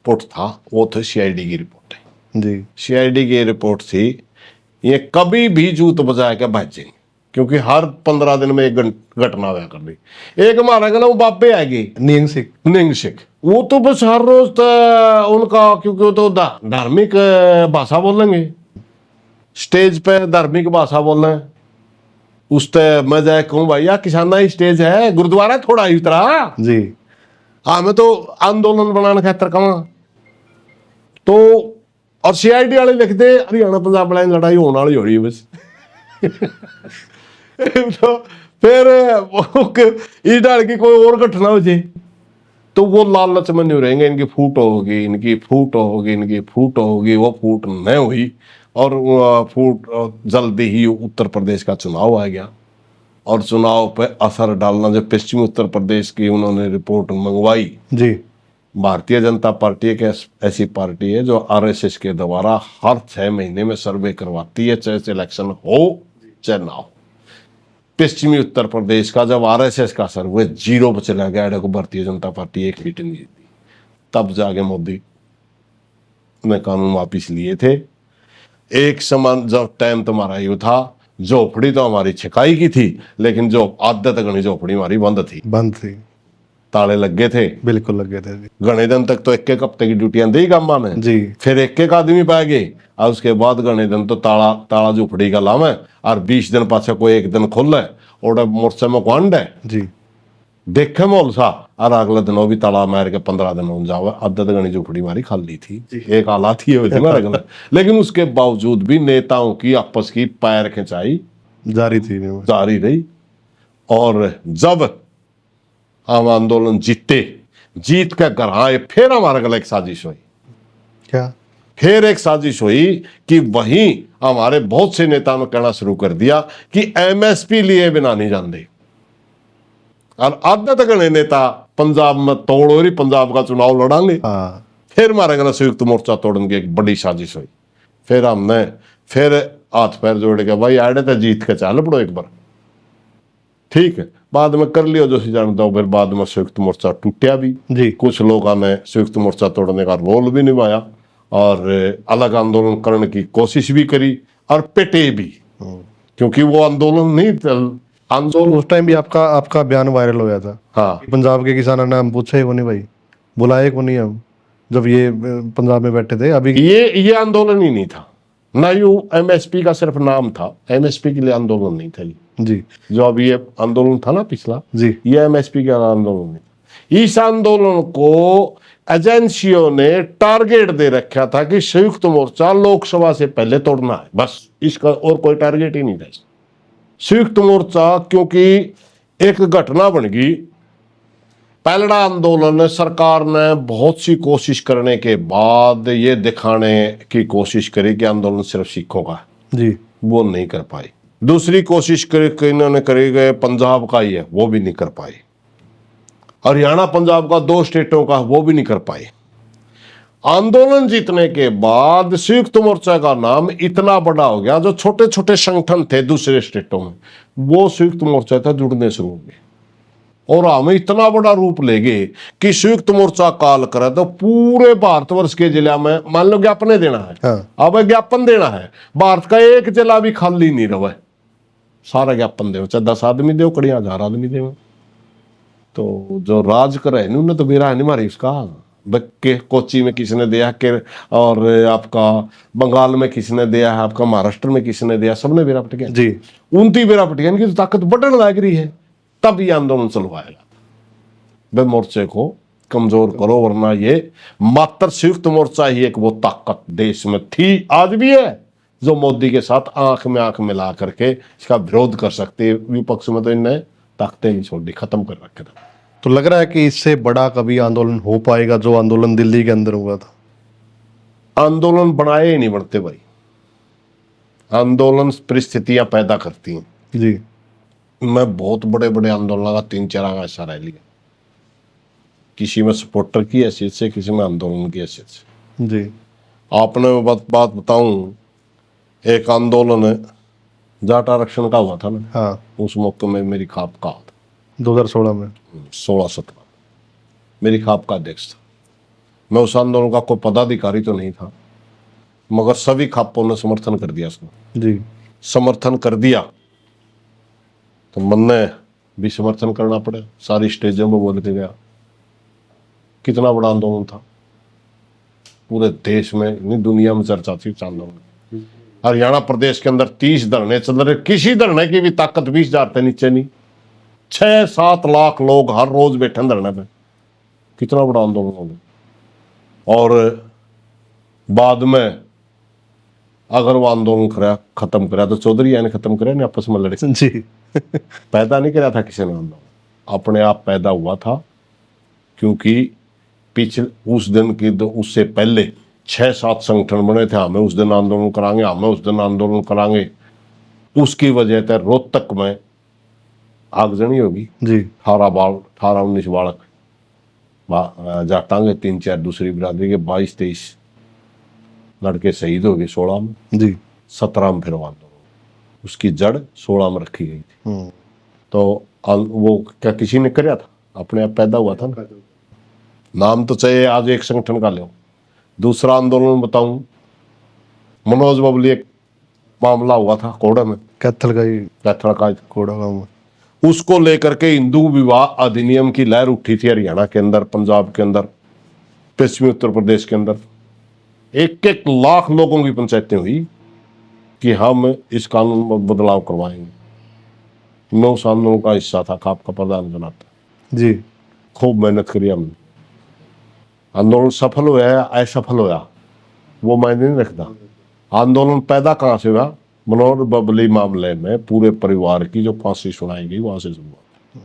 पुट था वो थे सीआईडी की रिपोर्ट है। जी सीआईडी की रिपोर्ट थी ये कभी भी जूत बजा के भाजेंगे, क्योंकि हर 15 दिन में एक घटना हुआ कर दी। एक हमारा कहना वो बापे आएगी नियंग सिख निंग सिख, वो तो बस हर रोज तो उनका, क्योंकि वो तो धार्मिक भाषा बोलेंगे, स्टेज पे धार्मिक भाषा बोल रहे हैं, उस मैं जाए कहूँ भैया किसाना ही स्टेज है, गुरुद्वारा थोड़ा ही तरह जी हाँ, मैं तो आंदोलन बनाने खातर कहूँ तो, और सीआईडी वाले लिख दे हरियाणा पंजाब वाले लड़ाई होने वाली हो रही है बस तो फिर इस डाल की कोई और घटना हो जाए तो वो लालच में नहीं रहेंगे, इनकी फूट होगी, इनकी फूट होगी, इनकी फूट होगी, वो फूट नहीं हुई और फूट जल्दी ही उत्तर प्रदेश का चुनाव आ गया और चुनाव पे असर डालना, जो पश्चिमी उत्तर प्रदेश की उन्होंने रिपोर्ट मंगवाई। जी, भारतीय जनता पार्टी एक ऐसी पार्टी है जो आरएसएस के द्वारा हर 6 महीने में सर्वे करवाती है, चाहे इलेक्शन हो चाहे ना हो। पश्चिमी उत्तर प्रदेश का जब आरएसएस का सर्वे 0 पर चला गया को भारतीय जनता पार्टी एक सीट नहीं जीती, तब जाके मोदी ने कानून वापिस लिए थे। एक समान जब टाइम तुम्हारा यू था, झोपड़ी तो हमारी छिकाई की थी, लेकिन जो आदत गणी झोपड़ी हमारी बंद थी, ताले लग गए थे, बिल्कुल लग गए थे जी। घने दिन तक तो एक हफ्ते की ड्यूटियां दी गामा में जी, फिर एक आदमी पाए गए और उसके बाद घने दिन तो ताला झोपड़ी का लावे और 20 दिन पाछे कोई एक दिन खोल है और मोर्चे में कांड है जी, देखे मोल सा और अगले दिन वो भी ताला मार के 15 दिन हो जावे, आदत गणी झोपड़ी हमारी खाली थी, एक हालात ही हुए थे ना अगले लेकिन उसके बावजूद भी नेताओं की आपस की पैर खिंचाई जारी रही और जब हम आंदोलन जीत कर घर आए फिर हमारे गले एक साजिश हुई। क्या? फिर एक साजिश हुई कि वहीं हमारे बहुत से नेताओं ने कहना शुरू कर दिया कि एमएसपी लिए बिना नहीं जानते और आधे तक नेता पंजाब में तोड़ो रही पंजाब का चुनाव लड़ांगे। फिर हमारे गले संयुक्त मोर्चा तोड़ने की एक बड़ी साजिश हुई। फिर हमने फिर हाथ पैर जोड़ के भाई आड़े तो जीत के चल पड़ो एक बार, ठीक है, बाद में कर लियो जो जानता हूँ। फिर बाद में संयुक्त मोर्चा टूटिया भी जी, कुछ लोगों ने संयुक्त मोर्चा तोड़ने का रोल भी निभाया और अलग आंदोलन करने की कोशिश भी करी और पिटे भी, क्योंकि वो आंदोलन नहीं आंदोलन उस टाइम भी आपका बयान वायरल हो गया था। हाँ, पंजाब के किसानों ने हम पूछे ही को नहीं भाई, बुलाए को नहीं हम, जब ये पंजाब में बैठे थे। अभी ये आंदोलन ही नहीं था ना, यू एमएसपी का सिर्फ नाम था, एमएसपी के लिए आंदोलन नहीं था जी। जो अभी ये आंदोलन था ना पिछला जी, ये एमएसपी का आंदोलन नहीं था। इस आंदोलन को एजेंसियों ने टारगेट दे रखा था कि संयुक्त मोर्चा लोकसभा से पहले तोड़ना है, बस इसका और कोई टारगेट ही नहीं था। संयुक्त मोर्चा क्योंकि एक घटना बन गई, पहला आंदोलन सरकार ने बहुत सी कोशिश करने के बाद ये दिखाने की कोशिश करी कि आंदोलन सिर्फ सिखों का है जी, वो नहीं कर पाई। दूसरी कोशिश इन्होंने करी गए पंजाब का ही है, वो भी नहीं कर पाई। हरियाणा पंजाब का 2 स्टेटों का, वो भी नहीं कर पाए। आंदोलन जीतने के बाद संयुक्त मोर्चा का नाम इतना बड़ा हो गया, जो छोटे छोटे संगठन थे दूसरे स्टेटों में वो संयुक्त मोर्चा था जुड़ने शुरू हो गए और हमें इतना बड़ा रूप ले गए कि संयुक्त मोर्चा काल करे तो पूरे भारतवर्ष के जिला में मान लो ज्ञापन देना है। हाँ। अब ज्ञापन देना है, भारत का एक जिला भी खाली नहीं रहे, सारा ज्ञापन दे, चाहे 10 आदमी दे कड़ी 1000 आदमी दे। तो जो राज करे उन्होंने तो बेरा नहीं मारी उसका, के कोची में किसने दिया के और आपका बंगाल में किसने दिया है, आपका महाराष्ट्र में किसने दिया, सबने बेरा पट गया जी। 29 बेरा पट गया, इनकी तो ताकत बढ़ने लग रही है। तब ये आंदोलन चलवाया वे मोर्चे को कमजोर करो, वरना ये मात्र संयुक्त मोर्चा ही एक वो ताकत देश में थी, आज भी है, जो मोदी के साथ आंख में आंख मिला करके इसका विरोध कर सकते हैं। विपक्ष में तो इन्हें ताकतें नहीं छोड़ दी, खत्म कर रखे था। तो लग रहा है कि इससे बड़ा कभी आंदोलन हो पाएगा जो आंदोलन दिल्ली के अंदर हुआ था? आंदोलन बनाए ही नहीं बनते भाई, आंदोलन परिस्थितियां पैदा करती हैं। जी। मैं बहुत बड़े बड़े आंदोलन का 3-4 का हिस्सा रह लिया, किसी में सपोर्टर की हैसियत से, किसी में आंदोलन की हैसियत से। जी। आपने बात बताऊं, एक आंदोलन जाट आरक्षण का हुआ था ना, हाँ, उस मौके में मेरी खाप का 2016 में। 16-17 मेरी खाप का अध्यक्ष था। मैं उस आंदोलन का कोई पदाधिकारी तो नहीं था, मगर सभी खापों ने समर्थन कर दिया उसको। जी। समर्थन कर दिया तो मन ने भी समर्थन करना पड़ा, सारी स्टेजों में बोल के गया। कितना बड़ा आंदोलन था, पूरे देश में नहीं दुनिया में चर्चा थी उस आंदोलन। हरियाणा प्रदेश के अंदर 30 धरने चल रहे, किसी धरने की भी ताकत 20,000 से नीचे नहीं, 6-7 लाख लोग हर रोज बैठे धरने पे। कितना बड़ा आंदोलन हो गया। और बाद में अगर वो आंदोलन खत्म करा तो चौधरी ने खत्म करा, नहीं आपस में लड़े। जी। पैदा नहीं करा था किसी ने आंदोलन, अपने आप पैदा हुआ था, क्योंकि पिछले उस दिन की उससे पहले 6-7 संगठन बने थे, हमें उस दिन आंदोलन कराएंगे, हमें उस दिन आंदोलन कराएंगे। उसकी वजह से रोहतक में आगजनी होगी जी। 18-19 बालक जाटांगे, 3-4 दूसरी बिरादरी के, 22-23 लड़के शहीद हो गए 16 में। जी। 17 में फिर आंदोलन, उसकी जड़ 16 में रखी गई थी। तो वो क्या किसी ने कराया था, अपने आप पैदा हुआ था ना। नाम तो चाहिए आज एक संगठन का लो। दूसरा आंदोलन बताऊं, मनोज बबली एक मामला हुआ था कोड़ा में, कैथल का ही कैथल का कोड़ा गाँव में। उसको लेकर के हिंदू विवाह अधिनियम की लहर उठी थी हरियाणा के अंदर, पंजाब के अंदर, पश्चिमी उत्तर प्रदेश के अंदर। 1-1 लाख लोगों की पंचायतें हुई कि हम इस कानून में बदलाव करवाएंगे। मैं उस आंदोलन का हिस्सा था, खाप का प्रधान बनाता। जी। खूब मेहनत करी हमने। आंदोलन सफल होया या असफल होया वो मायने नहीं रखता। आंदोलन पैदा कहाँ से हुआ? मनोज बबली मामले में पूरे परिवार की जो फांसी सुनाई गई वहां से हुआ।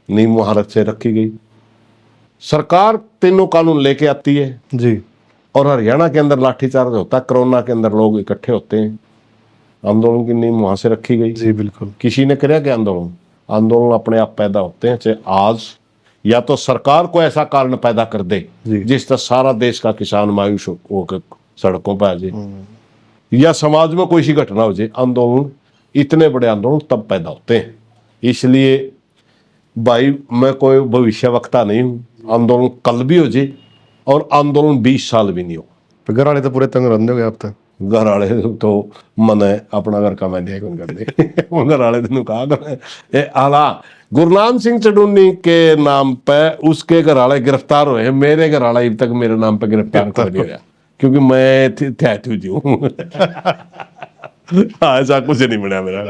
नींव महारत से रखी गई। सरकार तीनों कानून लेके आती है जी। और हरियाणा के अंदर लाठीचार्ज होता है, कोरोना के अंदर लोग इकट्ठे होते हैं, आंदोलन की नींव वहां से रखी गई। जी बिल्कुल। किसी ने कराया क्या आंदोलन? आंदोलन अपने आप पैदा होते हैं, चाहे आज या तो सरकार को ऐसा कारण पैदा कर दे जिस तरह सारा देश का किसान मायूस होकर सड़कों पर आ जाए, या समाज में कोई सी घटना हो जाए। आंदोलन, इतने बड़े आंदोलन तब पैदा होते हैं। इसलिए भाई मैं कोई भविष्यवक्ता नहीं हूँ, आंदोलन कल भी हो जाए और आंदोलन 20 साल भी नहीं हो। घर वाले तो पूरे तंग रहते हो आप तक? घर वाले तो मने अपना घर का मैंने कर दे घर वाले तेन कहा आला गुरनाम सिंह चडूनी के नाम पे उसके घर वाले गिरफ्तार हुए, मेरे घर वाला अब तक मेरे नाम पे गिरफ्तार कर नहीं होया, क्योंकि मैं थैथू जी हूँ। ऐसा कुछ नहीं बना मेरा।